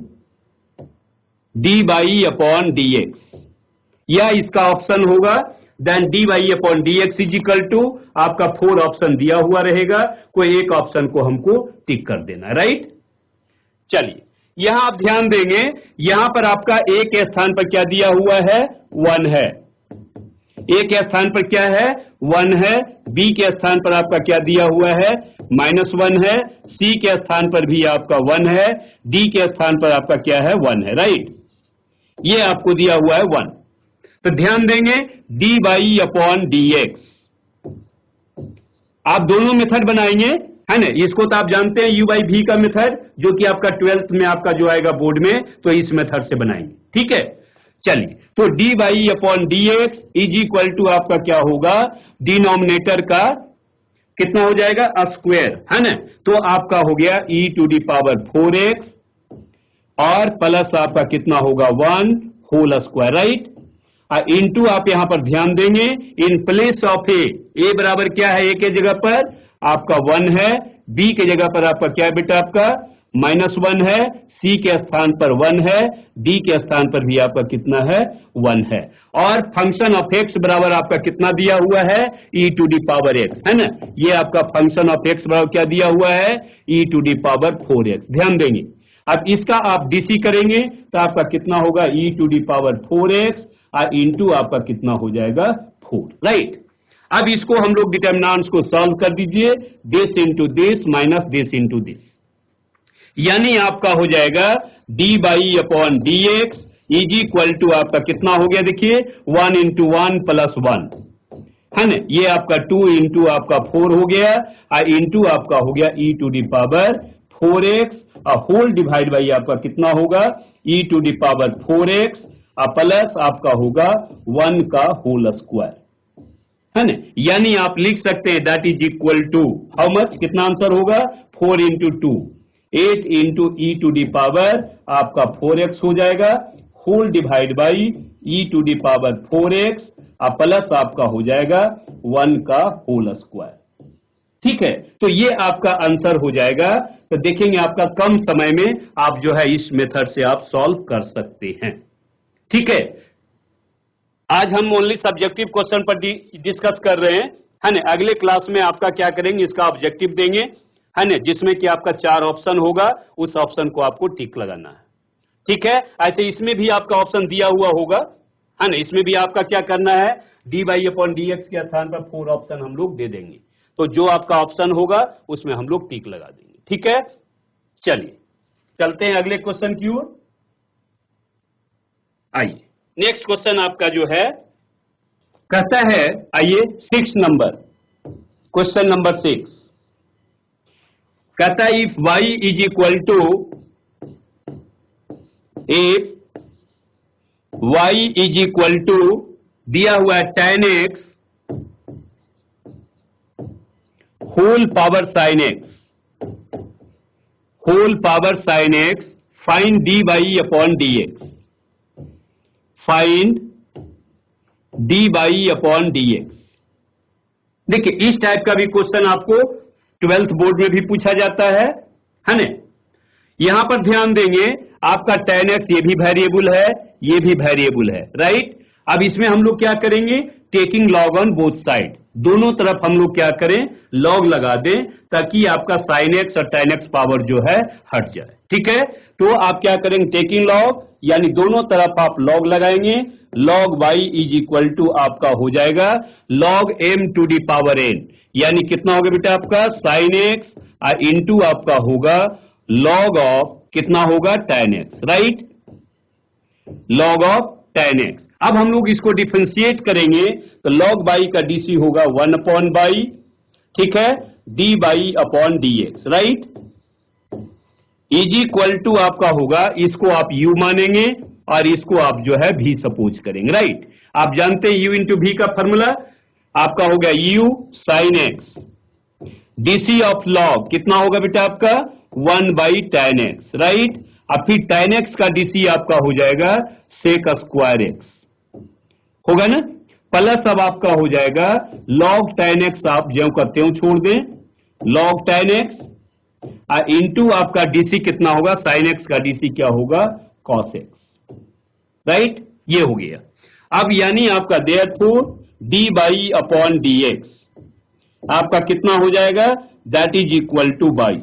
dy upon dx, या इसका ऑप्शन होगा then dy upon dx is equal to आपका 4 ऑप्शन दिया हुआ रहेगा, कोई एक ऑप्शन को हमको टिक कर देना, राइट। चलिए यहां आप ध्यान देंगे, यहां पर आपका a के स्थान पर क्या दिया हुआ है 1 है, a के स्थान पर क्या है 1 है, b के स्थान पर आपका क्या दिया हुआ है -1 है, c के स्थान पर भी आपका 1 है, d के स्थान पर आपका क्या है 1 है, राइट। ये आपको दिया हुआ है 1। तो ध्यान देंगे dy अपॉन dx, आप दोनों मेथड बनाएंगे, है ना। इसको तो आप जानते हैं u बाई v का मेथड, जो कि आपका 12th में आपका जो आएगा बोर्ड में, तो इस मेथड से बनाएंगे, ठीक है। चलिए तो dy upon dx is equal to आपका क्या होगा, डिनोमिनेटर का कितना हो जाएगा स्क्वायर, है ना। तो आपका हो गया e to the power 4x और प्लस आपका कितना होगा 1 होल स्क्वायर, राइट। इनटू आप यहां पर ध्यान देंगे इन प्लेस ऑफ ए बराबर क्या है, ए के जगह पर आपका 1 है, बी के जगह पर आपका क्या है बेटा आपका -1 है, C के स्थान पर 1 है, D के स्थान पर भी आपका कितना है 1 है, और फंक्शन ऑफ x बराबर आपका कितना दिया हुआ है e⁻x, है ना। ये आपका फंक्शन ऑफ x बराबर क्या दिया हुआ है e⁻4x। ध्यान देंगे, अब इसका आप DC करेंगे तो आपका कितना होगा e⁻4x और इंटू आपका कितना हो जाएगा 4, राइट। अब इसको हम लोग डिटर्मिनेंट्स को सॉल्व कर दीजिए, this into this minus this into this, यानी आपका हो जाएगा d/dx इज इक्वल टू आपका कितना हो गया, देखिए 1 इंटू 1 प्लस 1, है ना। ये आपका 2 इंटू आपका 4 हो गया और इंटू आपका हो गया e⁻4x और होल डिवाइड बाई आपका कितना होगा e⁻4x और प्लस आपका होगा 1 का होल स्क्वायर, है ना। यानी आप लिख सकते हैं that is equal to how much, कितना आंसर होगा 4 इंटू 2 8 इंटू e⁻, आपका 4x हो जाएगा, होल डिवाइड बाई e⁻4x और प्लस आपका हो जाएगा 1 का होल स्क्वायर, ठीक है। तो ये आपका आंसर हो जाएगा। तो देखेंगे आपका कम समय में आप जो है इस मेथड से आप सॉल्व कर सकते हैं, ठीक है। आज हम ओनली सब्जेक्टिव क्वेश्चन पर डिस्कस कर रहे हैं, है ना। अगले क्लास में आपका क्या करेंगे, इसका ऑब्जेक्टिव देंगे, है ना, जिसमें कि आपका 4 ऑप्शन होगा, उस ऑप्शन को आपको टिक लगाना है, ठीक है। ऐसे इसमें भी आपका ऑप्शन दिया हुआ होगा, है ना, इसमें भी आपका क्या करना है d/dx के स्थान पर 4 ऑप्शन हम लोग दे देंगे, तो जो आपका ऑप्शन होगा उसमें हम लोग टिक लगा देंगे, ठीक है। चलिए चलते हैं अगले क्वेश्चन की ओर। आइए नेक्स्ट क्वेश्चन आपका जो है कहता है, आइए 6 नंबर, क्वेश्चन नंबर 6 कहता है if y is equal to, if y is equal to दिया हुआ है tan x whole power sin x, whole power sin x, find d/dx, find d/dx। देखिए इस टाइप का भी क्वेश्चन आपको 12th बोर्ड में भी पूछा जाता है ना। यहां पर ध्यान देंगे आपका tan x ये भी वेरिएबल है, ये भी वेरिएबल है, राइट। अब इसमें हम लोग क्या करेंगे, taking log on both side, दोनों तरफ हम लोग क्या करें लॉग लगा दें, ताकि आपका sin x और tan x पावर जो है हट जाए, ठीक है। तो आप क्या करेंगे टेकिंग लॉग, यानी दोनों तरफ आप लॉग लगाएंगे, log y is equal to आपका हो जाएगा log m⁻n, यानी कितना होगा बेटा आपका sin x और इंटू आपका होगा log ऑफ कितना होगा tan x, right, log of tan x। अब हम लोग इसको डिफरेंशिएट करेंगे तो log y का dc होगा 1/y, ठीक है, d/dx, right, is equal to आपका होगा, इसको आप u मानेंगे और इसको आप जो है v सपोज करेंगे, राइट। आप जानते हैं u इंटू v का फॉर्मूला आपका हो गया u sin x, dc of log कितना होगा बेटा आपका 1/tan x, राइट। अब फिर tan x का dc आपका हो जाएगा sec स्क्वायर x, होगा ना, प्लस अब आपका हो जाएगा log tan x, आप ज्यों का त्यों छोड़ दें, log tan x इंटू आपका डीसी कितना होगा sin x का डीसी क्या होगा cos x, राइट, ये हो गया। अब यानी आपका therefore d/dx आपका कितना हो जाएगा that is equal two by,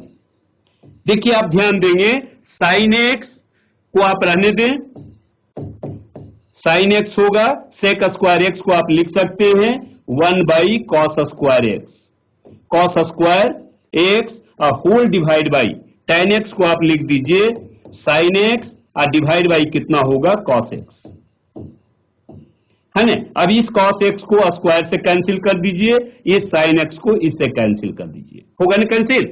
देखिए आप ध्यान देंगे sin x को आप रहने दें, sin x होगा sec स्क्वायर x को आप लिख सकते हैं 1/cos square x, cos square x और whole divide by tan x को आप लिख दीजिए sin x और डिवाइड बाई कितना होगा cos x, है ना। अब इस cos x को स्क्वायर से कैंसिल कर दीजिए, इस sin x को इससे कैंसिल कर दीजिए, होगा ना कैंसिल।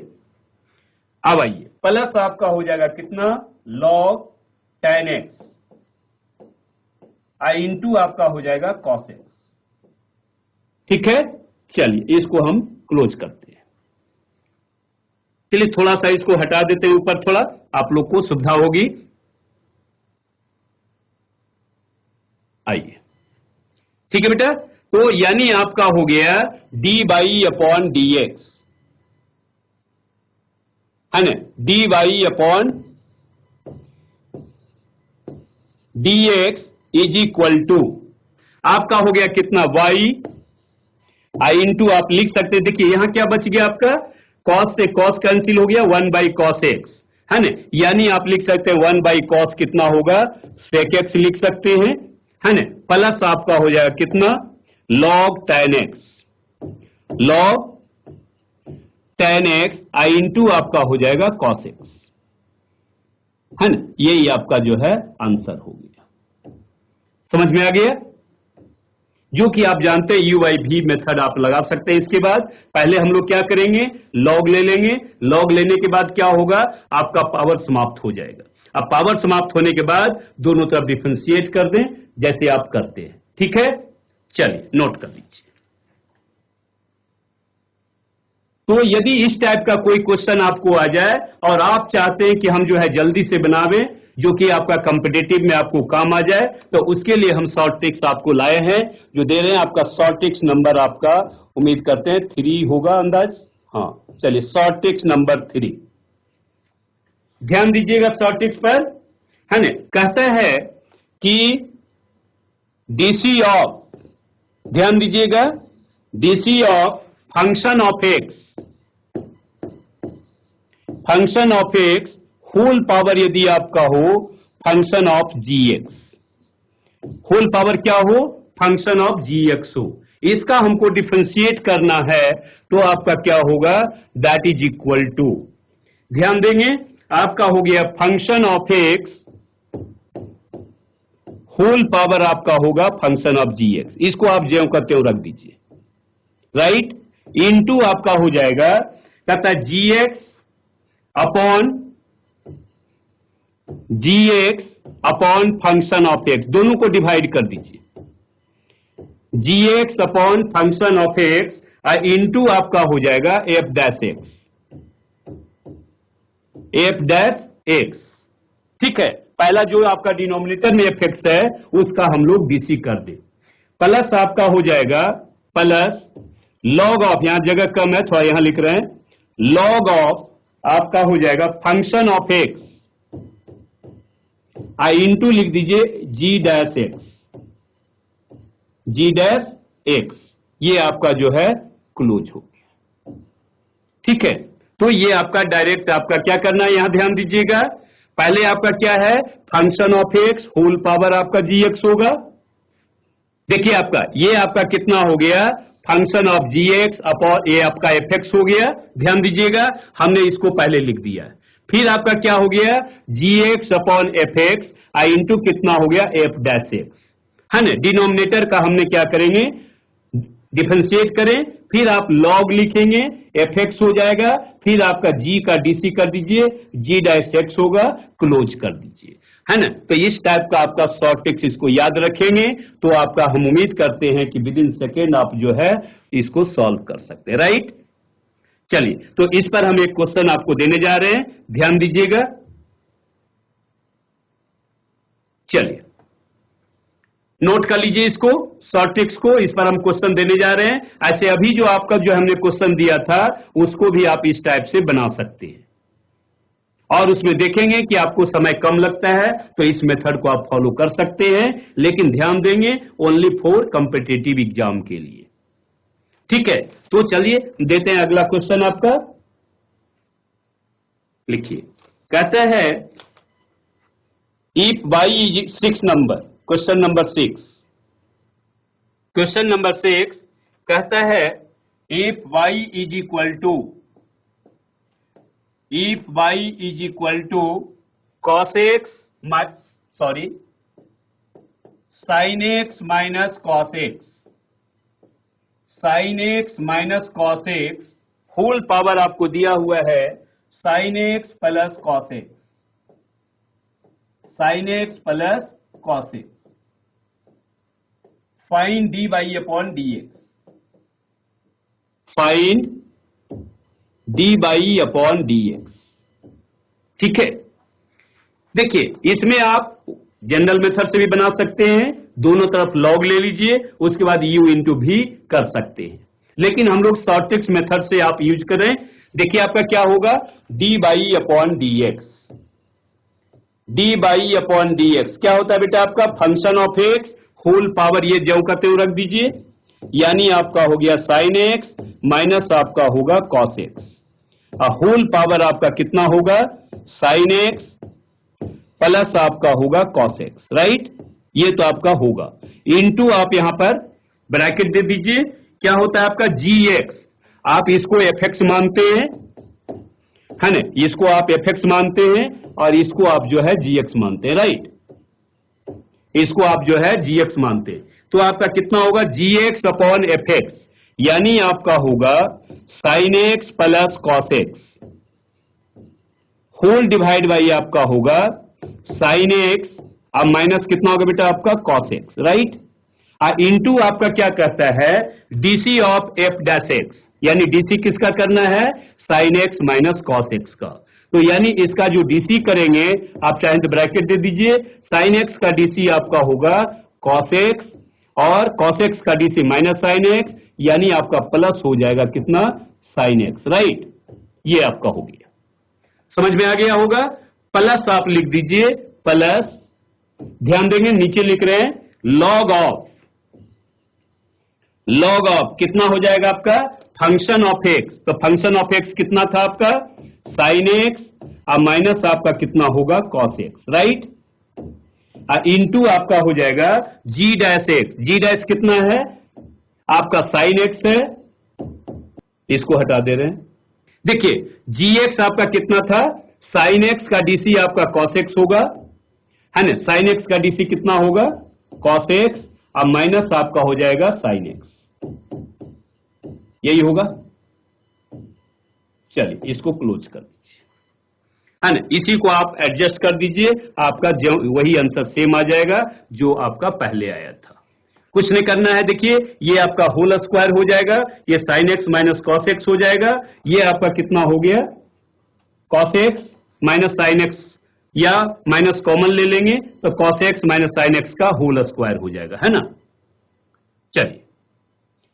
अब आइए प्लस आपका हो जाएगा कितना log tan x इंटू आपका हो जाएगा cos x, ठीक है। चलिए इसको हम क्लोज करते हैं, चलिए थोड़ा सा इसको हटा देते हैं ऊपर, थोड़ा आप लोग को सुविधा होगी। आइए ठीक है बेटा, तो यानी आपका हो गया d/dx, है ना, d y upon d x is equal to आपका हो गया कितना y आई इंटू आप लिख सकते हैं। देखिए यहां क्या बच गया आपका, cos से cos कैंसिल हो गया, 1 बाई cos x, है ना, यानी आप लिख सकते हैं 1 बाई cos कितना होगा sec x लिख सकते हैं, है ना, प्लस आपका हो जाएगा कितना log tan x, log tan x आई इंटू आपका हो जाएगा cos x, है ना, यही आपका जो है आंसर हो गया। समझ में आ गया, जो कि आप जानते हैं यू बाई भी मेथड आप लगा सकते हैं। इसके बाद पहले हम लोग क्या करेंगे, लॉग ले लेंगे, लॉग लेने के बाद क्या होगा आपका पावर समाप्त हो जाएगा। अब पावर समाप्त होने के बाद दोनों तरफ डिफरेंशिएट कर दें जैसे आप करते हैं, ठीक है। चलिए नोट कर लीजिए। तो यदि इस टाइप का कोई क्वेश्चन आपको आ जाए और आप चाहते हैं कि हम जो है जल्दी से बनावें, जो कि आपका कॉम्पिटिटिव में आपको काम आ जाए, तो उसके लिए हम शॉर्ट ट्रिक्स आपको लाए हैं, जो दे रहे हैं। आपका शॉर्ट ट्रिक्स नंबर आपका उम्मीद करते हैं 3 होगा अंदाज, हाँ चलिए शॉर्ट ट्रिक्स नंबर 3 ध्यान दीजिएगा शॉर्ट ट्रिक्स पर, है ना। कहता है कि डीसी ऑफ, ध्यान दीजिएगा, DC of function of x, function of x whole power यदि आपका हो function of g x, whole power क्या हो फंक्शन ऑफ जी एक्स हो, इसका हमको डिफरेंशिएट करना है, तो आपका क्या होगा दैट इज इक्वल टू, ध्यान देंगे, आपका हो गया function of x whole power आपका होगा फंक्शन ऑफ जी एक्स, इसको आप ज्यों का त्यों रख दीजिए, राइट, इनटू आपका हो जाएगा कहता है g x upon g x upon function of x, दोनों को डिवाइड कर दीजिए, g x upon function of x into आपका हो जाएगा f dash x, f dash x, ठीक है। पहला जो आपका डिनोमिनेटर में एफ एक्स है उसका हम लोग डीसी कर दे, प्लस आपका हो जाएगा प्लस लॉग ऑफ, यहां जगह कम है थोड़ा यहां लिख रहे हैं, लॉग ऑफ आपका हो जाएगा function of x I into लिख दीजिए जी डैश एक्स, जी डैश एक्स, ये आपका जो है क्लोज हो गया, ठीक है। तो ये आपका डायरेक्ट आपका क्या करना है, यहां ध्यान दीजिएगा, पहले आपका क्या है function of x whole power आपका जी एक्स होगा, देखिए आपका ये आपका कितना हो गया function of g x upon ये आपका एफ एक्स हो गया, ध्यान दीजिएगा हमने इसको पहले लिख दिया, फिर आपका क्या हो गया जी एक्स अपॉन एफ एक्स आई इंटू कितना हो गया एफ डैश एक्स, है ना, डिनोमिनेटर का हमने क्या करेंगे डिफरेंशिएट करें, फिर आप लॉग लिखेंगे एफ एक्स हो जाएगा, फिर आपका जी का डीसी कर दीजिए, जी डैश एक्स होगा, क्लोज कर दीजिए, है ना। तो इस टाइप का आपका शॉर्ट ट्रिक्स इसको याद रखेंगे तो आपका हम उम्मीद करते हैं कि विद इन सेकेंड आप जो है इसको सॉल्व कर सकते हैं, राइट। चलिए तो इस पर हम एक क्वेश्चन आपको देने जा रहे हैं, ध्यान दीजिएगा, चलिए नोट कर लीजिए इसको शॉर्ट ट्रिक्स को, इस पर हम क्वेश्चन देने जा रहे हैं। ऐसे अभी जो आपका जो हमने क्वेश्चन दिया था उसको भी आप इस टाइप से बना सकते हैं, और उसमें देखेंगे कि आपको समय कम लगता है तो इस मेथड को आप फॉलो कर सकते हैं, लेकिन ध्यान देंगे ओनली फॉर कॉम्पिटिटिव एग्जाम के लिए, ठीक है। तो चलिए देते हैं अगला क्वेश्चन आपका, लिखिए, कहता है if y is 6 number, question number 6, question number 6 कहता है if y is equal to, if y is equal to cos x sin x minus cos x, sin x minus cos x whole power आपको दिया हुआ है sin x plus cos x, sin x plus cos x, find dy upon dx, find d by upon d x, ठीक है। देखिए इसमें आप जनरल मेथड से भी बना सकते हैं, दोनों तरफ लॉग ले लीजिए, उसके बाद यू इंटू भी कर सकते हैं, लेकिन हम लोग शॉर्ट ट्रिक्स मेथड से आप यूज करें देखिए आपका क्या होगा, d by upon d x. D by upon d x क्या होता है बेटा आपका, function of x whole power, ये ज्यों का त्यों रख दीजिए, यानी आपका हो गया साइन एक्स माइनस आपका होगा कॉस एक्स, होल पावर आपका कितना होगा, साइन एक्स प्लस आपका होगा कॉस एक्स, राइट। ये तो आपका होगा इनटू आप यहां पर ब्रैकेट दे दीजिए, क्या होता है आपका जी एक्स, आप इसको एफ एक्स मानते हैं, है ना, इसको आप एफ एक्स मानते हैं और इसको आप जो है जी एक्स मानते हैं, राइट, इसको आप जो है जी एक्स मानते हैं। तो आपका कितना होगा, g x upon f x, यानी आपका होगा sine x plus cos x whole divide by आपका होगा साइन एक्स, अब माइनस कितना होगा बेटा आपका कॉस एक्स, राइट। इनटू आपका क्या कहता है, DC of F dash x, यानी डीसी किसका करना है, sine x minus cos x का। तो यानी इसका जो डीसी करेंगे आप चाहें तो ब्रैकेट दे दीजिए, साइन एक्स का डीसी आपका होगा कॉस एक्स और कॉस एक्स का डीसी माइनस साइन एक्स, यानी आपका प्लस हो जाएगा कितना, साइन एक्स, राइट। ये आपका हो गया, समझ में आ गया होगा। प्लस आप लिख दीजिए, प्लस ध्यान देंगे नीचे लिख रहे हैं लॉग ऑफ कितना हो जाएगा आपका, फंक्शन ऑफ एक्स, तो फंक्शन ऑफ एक्स कितना था आपका, साइन एक्स और माइनस आपका कितना होगा कॉस एक्स, राइट। इनटू आपका हो जाएगा जी डैश एक्स, जी डैश कितना है आपका साइन एक्स है, इसको हटा दे रहे हैं। देखिए जी एक्स आपका कितना था, साइन एक्स का डीसी आपका कॉस एक्स होगा, है ना, साइन एक्स का डीसी कितना होगा कॉस एक्स और माइनस आपका हो जाएगा साइन एक्स, यही होगा। चलिए इसको क्लोज कर दीजिए, है ना, इसी को आप एडजस्ट कर दीजिए, आपका वही आंसर सेम आ जाएगा जो आपका पहले आया था, कुछ नहीं करना है। देखिए ये आपका होल स्क्वायर हो जाएगा, ये sine x minus cos x हो जाएगा, ये आपका कितना हो गया cos x minus sine x, या माइनस कॉमन ले लेंगे तो cos x minus sine x का होल स्क्वायर हो जाएगा, है ना। चलिए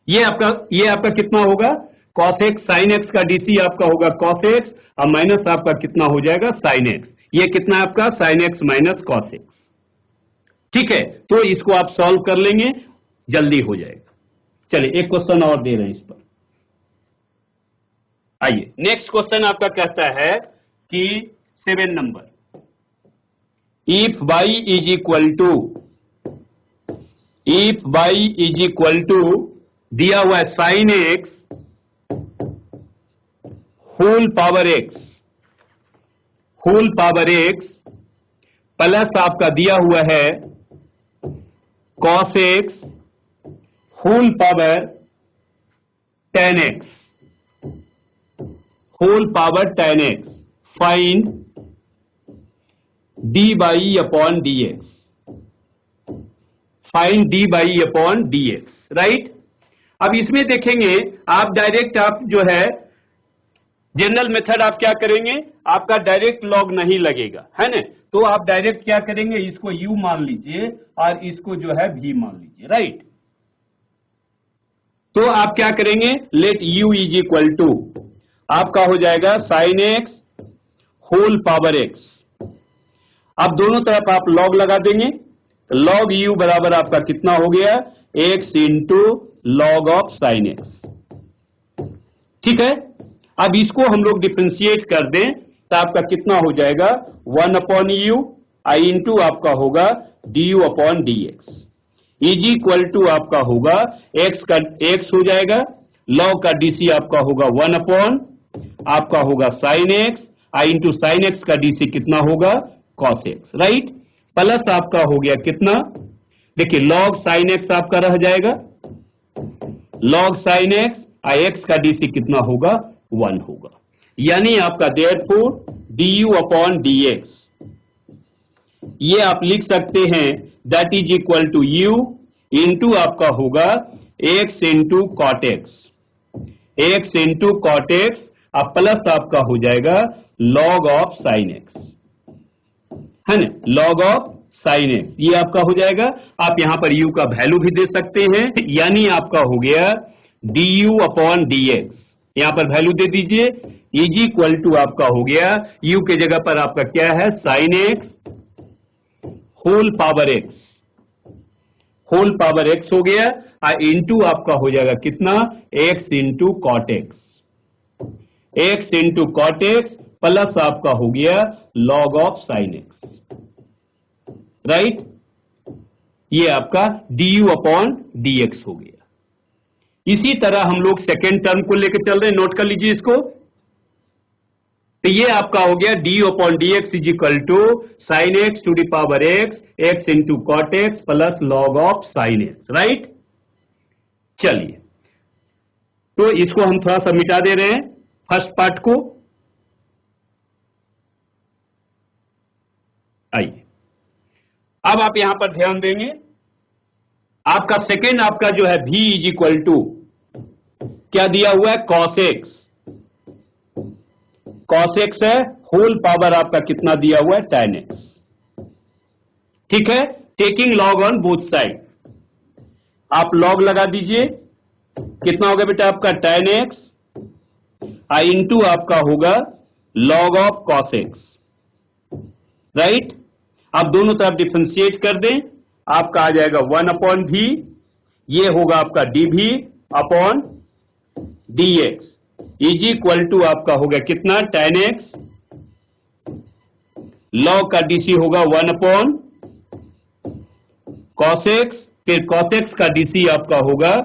ये आपका कितना होगा, कॉस एक्स साइन एक्स का डीसी आपका होगा कॉस एक्स और माइनस आपका कितना हो जाएगा साइन एक्स, ये कितना है आपका sine x minus cos x, ठीक है। तो इसको आप सॉल्व कर लेंगे, जल्दी हो जाएगा। चलिए एक क्वेश्चन और दे रहे हैं इस पर, आइए नेक्स्ट क्वेश्चन आपका कहता है कि 7 number, if y is equal to दिया हुआ है sine x whole power x plus आपका दिया हुआ है cos x whole power ten x, find d by upon d x, right. अब इसमें देखेंगे आप डायरेक्ट, आप जो है जनरल मेथड आप क्या करेंगे, आपका डायरेक्ट लॉग नहीं लगेगा, है ना, तो आप डायरेक्ट क्या करेंगे, इसको u मान लीजिए और इसको जो है v मान लीजिए, राइट। तो आप क्या करेंगे, let u is equal to आपका हो जाएगा sine x whole power x, अब दोनों तरफ आप लॉग लगा देंगे, तो लॉग u बराबर आपका कितना हो गया, x into log of sine x, ठीक है। अब इसको हम लोग डिफरेंशिएट कर दें तो आपका कितना हो जाएगा 1 अपॉन यू आई इंटू आपका होगा d u upon d x is equal to आपका होगा एक्स हो जाएगा, लॉग का डीसी आपका होगा 1 अपॉन आपका होगा साइन एक्स आई इंटू साइन एक्स का डीसी कितना होगा कॉस एक्स, राइट। प्लस आपका हो गया कितना, देखिए लॉग साइन एक्स आपका रह जाएगा, log sine x I x का डीसी कितना होगा 1 होगा, यानी आपका therefore d u upon d x, ये आप लिख सकते हैं that is equal to u into आपका होगा एक्स इंटू कॉट एक्स, अब प्लस आपका हो जाएगा लॉग ऑफ साइन एक्स, है ना, लॉग ऑफ साइन एक्स, ये आपका हो जाएगा। आप यहां पर u का वैल्यू भी दे सकते हैं, यानी आपका हो गया D u upon d x, यहां पर वैल्यू दे दीजिए इज इक्वल टू आपका हो गया u के जगह पर आपका क्या है sine x whole power x हो गया इंटू आपका हो जाएगा कितना x into cot x plus आपका हो गया log of sine x, right. ये आपका du अपॉन dx हो गया। इसी तरह हम लोग सेकेंड टर्म को लेकर चल रहे हैं, नोट कर लीजिए इसको। तो ये आपका हो गया d upon d x is equal to sine x to the power x into cot x plus log of sine x, right. चलिए, तो इसको हम थोड़ा सा मिटा दे रहे हैं फर्स्ट पार्ट को। आइए, अब आप यहां पर ध्यान देंगे, आपका सेकेंड आपका जो है v इज इक्वल टू क्या दिया हुआ है कॉस एक्स है, होल पावर आपका कितना दिया हुआ है tan x, ठीक है। Taking log on both side, आप लॉग लगा दीजिए, कितना होगा बेटा आपका tan x इंटू आपका होगा log of cos x, right. आप दोनों तरफ डिफरेंशिएट कर दें, आपका आ जाएगा 1 अपॉन v, ये होगा आपका dv upon dx is equal to आपका हो गया कितना tan x, लॉग का dc होगा 1 अपॉन cos x, फिर cos x का dc आपका होगा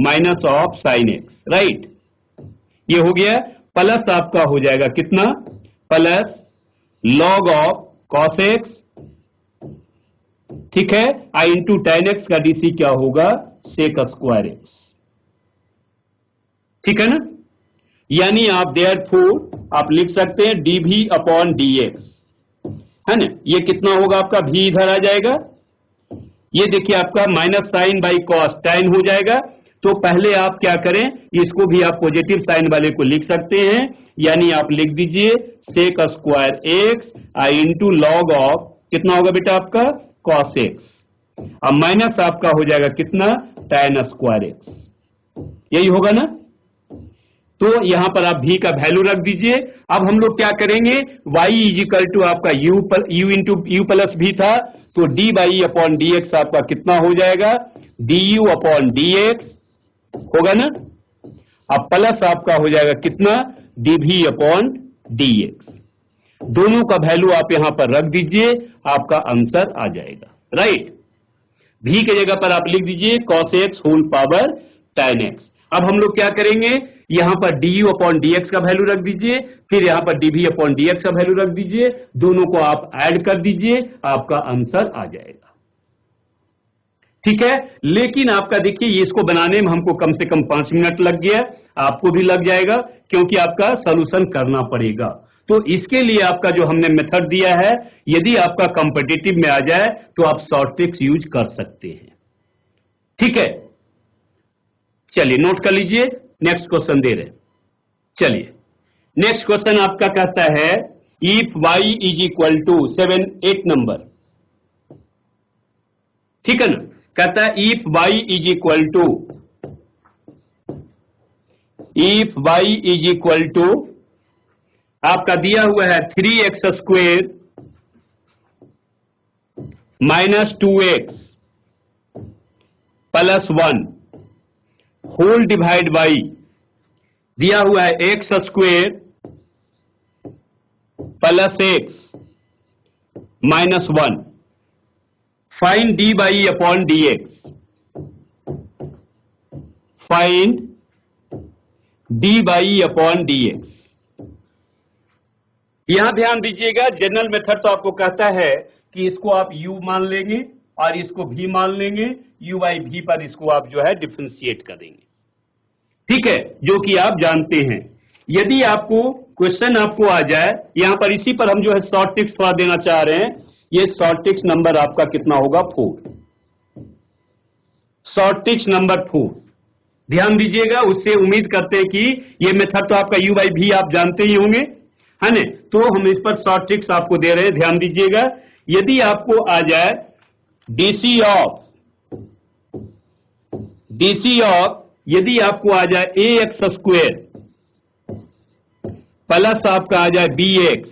minus of sin x, right. ये हो गया प्लस आपका हो जाएगा कितना plus log of cos x, ठीक है, इंटू tan x का dc क्या होगा sec स्क्वायर x, ठीक है ना। यानी आप देयरफॉर आप लिख सकते हैं dv अपॉन dx, है ना। ये कितना होगा आपका v इधर आ जाएगा, ये देखिए आपका minus sine by cos tan हो जाएगा। तो पहले आप क्या करें, इसको भी आप पॉजिटिव साइन वाले को लिख सकते हैं, यानी आप लिख दीजिए sec square x into log of कितना होगा बेटा आपका कॉस एक्स, अब माइनस आपका हो जाएगा कितना tan स्क्वायर एक्स, यही होगा ना। तो यहां पर आप v का वैल्यू रख दीजिए। अब हम लोग क्या करेंगे, y इज इक्वल टू आपका u into you plus v था, तो dy अपॉन dx आपका कितना हो जाएगा du अपॉन dx होगा ना, अब प्लस आपका हो जाएगा कितना dv अपॉन dx, दोनों का वैल्यू आप यहां पर रख दीजिए, आपका आंसर आ जाएगा, राइट। v के जगह पर आप लिख दीजिए cos x whole power tan x। अब हम लोग क्या करेंगे, यहां पर du अपॉन dx का वैल्यू रख दीजिए, फिर यहां पर dv अपॉन dx का वैल्यू रख दीजिए, दोनों को आप ऐड कर दीजिए, आपका आंसर आ जाएगा, ठीक है। लेकिन आपका देखिए इसको बनाने में हमको कम से कम 5 मिनट लग गया, आपको भी लग जाएगा, क्योंकि आपका सॉल्यूशन करना पड़ेगा। तो इसके लिए आपका जो हमने मेथड दिया है, यदि आपका कॉम्पिटिटिव में आ जाए तो आप शॉर्ट ट्रिक्स यूज कर सकते हैं, ठीक है। चलिए नोट कर लीजिए, नेक्स्ट क्वेश्चन दे रहे। चलिए नेक्स्ट क्वेश्चन आपका कहता है if y is equal to 7-8 number, ठीक है ना। कहता है if y is equal to आपका दिया हुआ है 3x square minus 2x plus 1 whole divide by दिया हुआ है x square plus x minus 1, find dy upon dx, find dy upon dx। यहां ध्यान दीजिएगा, जनरल मेथड तो आपको कहता है कि इसको आप u मान लेंगे और इसको v मान लेंगे, u बाई v पर इसको आप जो है डिफरेंशिएट करेंगे, ठीक है, जो कि आप जानते हैं। यदि आपको क्वेश्चन आपको आ जाए, यहां पर इसी पर हम जो है शॉर्ट ट्रिक्स थोड़ा देना चाह रहे हैं। ये शॉर्ट ट्रिक्स नंबर आपका कितना होगा 4, शॉर्ट ट्रिक्स नंबर 4 ध्यान दीजिएगा। उससे उम्मीद करते हैं कि ये मेथड तो आपका u बाई v आप जानते ही होंगे, है ना। तो हम इस पर शॉर्ट ट्रिक्स आपको दे रहे हैं, ध्यान दीजिएगा। यदि आपको आ जाए DC ऑफ यदि आपको आ जाए ax स्क्वेयर प्लस आपका आ जाए बी एक्स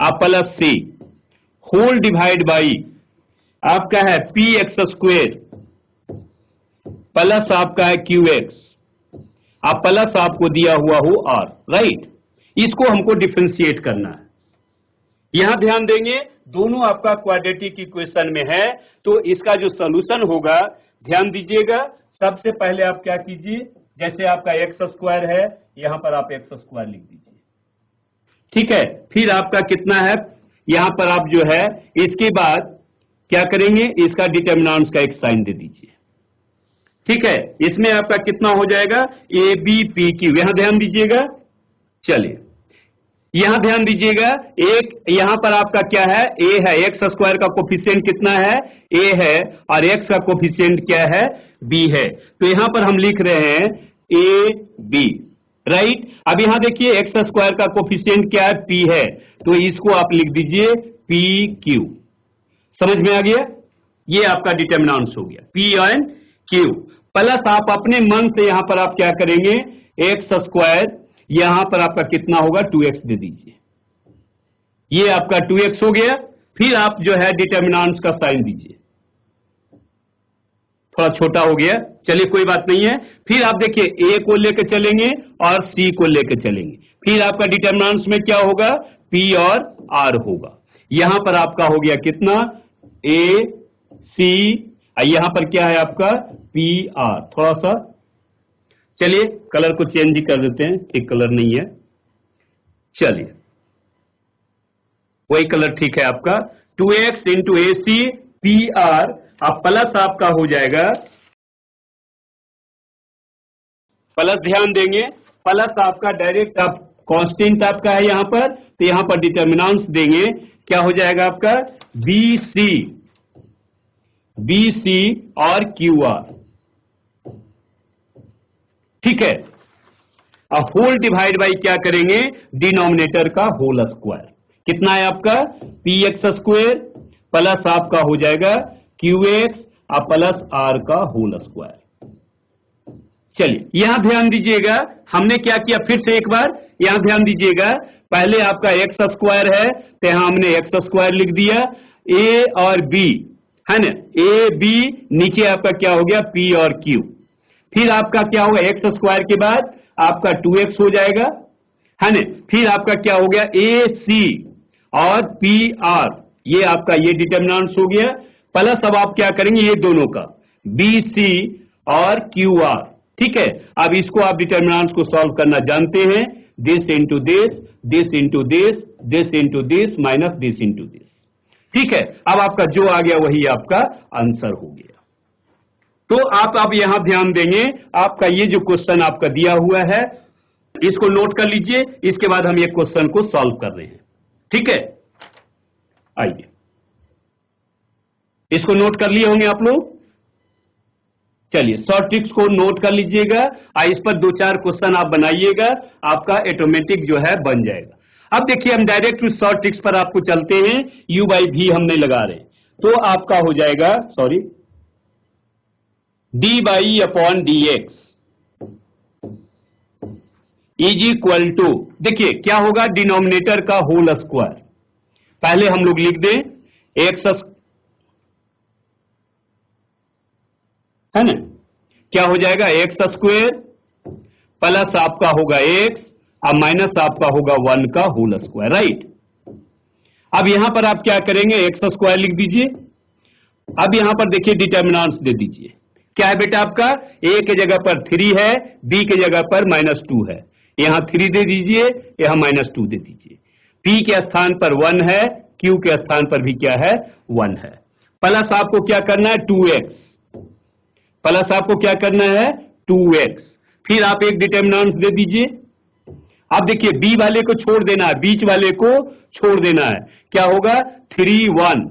आप plus c whole divide by आपका है पी एक्स स्क्वेयर प्लस आपका है क्यू एक्स आप प्लस आपको दिया हुआ हो आर, राइट। इसको हमको डिफरेंशिएट करना है। यहां ध्यान देंगे दोनों आपका क्वाड्रेटिक इक्वेशन में है, तो इसका जो सॉल्यूशन होगा ध्यान दीजिएगा। सबसे पहले आप क्या कीजिए, जैसे आपका एक्स स्क्वायर है यहां पर आप एक्स स्क्वायर लिख दीजिए, ठीक है। फिर आपका कितना है यहां पर आप जो है इसके बाद क्या करेंगे, इसका डिटर्मिनेंट्स का एक साइन दे दीजिए, ठीक है। इसमें आपका कितना हो जाएगा ए बी पी क्यू, यहां ध्यान दीजिएगा। चलिए यहां ध्यान दीजिएगा, एक यहां पर आपका क्या है ए है, एक्स स्क्वायर का कोफिशिएंट कितना है ए है और एक्स का कोफिशिएंट क्या है बी है, तो यहां पर हम लिख रहे हैं ए बी, राइट। अब यहां देखिए एक्स स्क्वायर का कोफिशिएंट क्या है पी है, तो इसको आप लिख दीजिए पी क्यू। समझ में आ गया, ये आपका डिटर्मिनेंट्स हो गया पी एंड क्यू। प्लस आप अपने मन से यहां पर आप क्या करेंगे एक्स स्क्वायर यहां पर आपका कितना होगा 2x दे दीजिए, ये आपका 2x हो गया। फिर आप जो है डिटर्मिनेंट्स का साइन दीजिए, थोड़ा छोटा हो गया, चलिए कोई बात नहीं है। फिर आप देखिए a को लेकर चलेंगे और c को लेकर चलेंगे, फिर आपका डिटर्मिनेंट्स में क्या होगा p और r होगा। यहां पर आपका हो गया कितना a c, यहां पर क्या है आपका p r। थोड़ा सा चलिए कलर को चेंज ही कर देते हैं, ठीक कलर नहीं है, चलिए वही कलर ठीक है आपका 2x इंटू ए सी पी आर, अब प्लस आपका हो जाएगा प्लस, ध्यान देंगे प्लस आपका डायरेक्ट आप कांस्टेंट आपका है यहां पर, तो यहां पर डिटर्मिनेंट्स देंगे, क्या हो जाएगा आपका बी सी और क्यू आर, ठीक है। अब होल डिवाइड बाई क्या करेंगे डिनोमिनेटर का होल स्क्वायर, कितना है आपका पी एक्स स्क्वायर प्लस आपका हो जाएगा क्यू एक्स और प्लस आर का होल स्क्वायर। चलिए यहां ध्यान दीजिएगा हमने क्या किया, फिर से एक बार यहां ध्यान दीजिएगा, पहले आपका एक्स स्क्वायर है तो यहां हमने एक्स स्क्वायर लिख दिया, ए और बी है ना, ए बी नीचे आपका क्या हो गया पी और क्यू, फिर आपका क्या होगा एक्स स्क्वायर के बाद आपका 2x हो जाएगा है ना, फिर आपका क्या हो गया ए सी और पी आर, ये आपका ये डिटर्मिनेंट्स हो गया। प्लस अब आप क्या करेंगे ये दोनों का बी सी और क्यू आर, ठीक है। अब इसको आप डिटर्मिनेंट्स को सॉल्व करना जानते हैं, this into this, this into this, this into this minus this into this, ठीक है। अब आपका जो आ गया वही आपका आंसर हो गया। तो आप अब यहां ध्यान देंगे, आपका ये जो क्वेश्चन आपका दिया हुआ है इसको नोट कर लीजिए, इसके बाद हम ये क्वेश्चन को सॉल्व कर रहे हैं, ठीक है। आइए इसको नोट कर लिए होंगे आप लोग, चलिए शॉर्ट ट्रिक्स को नोट कर लीजिएगा और इस पर 2-4 क्वेश्चन आप बनाइएगा, आपका ऑटोमेटिक जो है बन जाएगा। अब देखिए हम डायरेक्ट शॉर्ट ट्रिक्स पर आपको चलते हैं, u बाई भी हम नहीं लगा रहे, तो आपका हो जाएगा sorry d by upon d x is equal to, देखिए क्या होगा डिनोमिनेटर का होल स्क्वायर, पहले हम लोग लिख दें एक्स है ना, क्या हो जाएगा एक्स स्क्वायर प्लस आपका होगा एक्स और माइनस आपका होगा 1 का होल स्क्वायर, राइट। अब यहां पर आप क्या करेंगे एक्स स्क्वायर लिख दीजिए, अब यहां पर देखिए डिटर्मिनेंट्स दे दीजिए, क्या है बेटा आपका a के जगह पर 3 है, b के जगह पर -2 है, यहां 3 दे दीजिए, यहां -2 दे दीजिए, p के स्थान पर 1 है, q के स्थान पर भी क्या है 1 है, प्लस आपको क्या करना है 2x, प्लस आपको क्या करना है 2x, फिर आप एक डिटर्मिनेंट्स दे दीजिए। अब देखिए b वाले को छोड़ देना है, बीच वाले को छोड़ देना है, क्या होगा 3 1,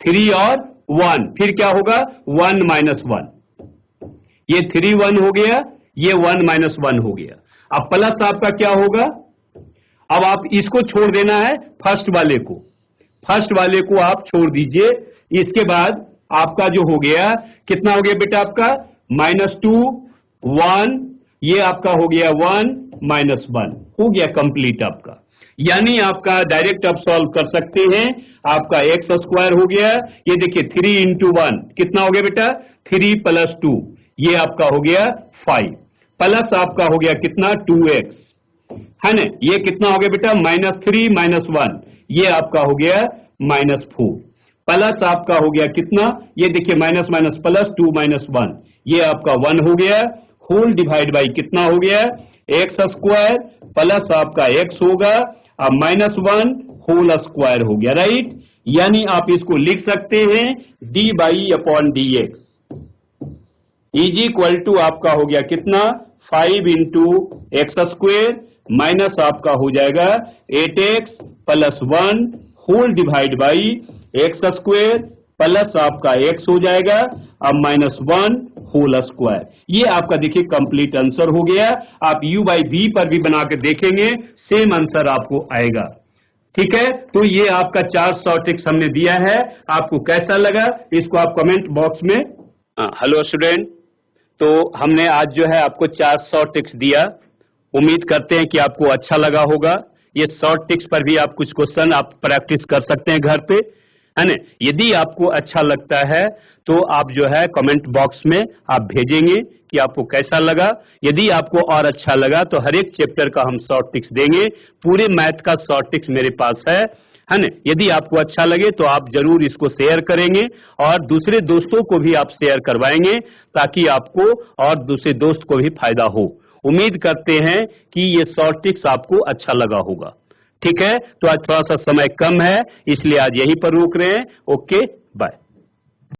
3 और 1, फिर क्या होगा 1 -1, ये 3 1 हो गया, ये 1 -1 हो गया। अब प्लस आपका क्या होगा, अब आप इसको छोड़ देना है फर्स्ट वाले को आप छोड़ दीजिए, इसके बाद आपका जो हो गया कितना हो गया बेटा आपका -2 1, ये आपका हो गया 1 -1, हो गया कंप्लीट आपका। यानी आपका डायरेक्ट आप सॉल्व कर सकते हैं। आपका एक्स स्क्वायर हो गया, ये देखिए 3 इंटू 1 कितना हो गया बेटा, 3 प्लस 2, ये आपका हो गया 5, प्लस आपका हो गया कितना 2x, है ना, ये कितना हो गया बेटा -3 - 1, ये आपका हो गया -4, प्लस आपका हो गया कितना, ये देखिए माइनस माइनस प्लस 2 - 1, ये आपका 1 हो गया, होल डिवाइड बाई कितना हो गया एक्स स्क्वायर, प्लस आपका x होगा, अब -1 होल स्क्वायर हो गया, राइट। यानी आप इसको लिख सकते हैं dy/dx इज इक्वल टू आपका हो गया कितना 5 इंटू एक्स स्क्वेयर माइनस आपका हो जाएगा 8x plus 1 whole divide by x square plus आपका x हो जाएगा, अब -1 होल स्क्वायर। ये आपका देखिए कंप्लीट आंसर हो गया। आप u/v पर भी बना के देखेंगे, सेम आंसर आपको आएगा। ठीक है, तो ये आपका 4 शॉर्ट ट्रिक्स हमने दिया है, आपको कैसा लगा इसको आप कमेंट बॉक्स में। हेलो स्टूडेंट, तो हमने आज जो है आपको 4 शॉर्ट ट्रिक्स दिया, उम्मीद करते हैं कि आपको अच्छा लगा होगा। ये शॉर्ट ट्रिक्स पर भी आप कुछ क्वेश्चन आप प्रैक्टिस कर सकते हैं घर पे, है ना। यदि आपको अच्छा लगता है तो आप जो है कमेंट बॉक्स में आप भेजेंगे कि आपको कैसा लगा। यदि आपको और अच्छा लगा तो हर एक चैप्टर का हम शॉर्ट ट्रिक्स देंगे, पूरे मैथ का शॉर्ट ट्रिक्स मेरे पास है ना। यदि आपको अच्छा लगे तो आप जरूर इसको शेयर करेंगे और दूसरे दोस्तों को भी आप शेयर करवाएंगे, ताकि आपको और दूसरे दोस्त को भी फायदा हो। उम्मीद करते हैं कि ये शॉर्ट ट्रिक्स आपको अच्छा लगा होगा। ठीक है, तो आज थोड़ा सा समय कम है, इसलिए आज यहीं पर रोक रहे हैं। Okay, bye.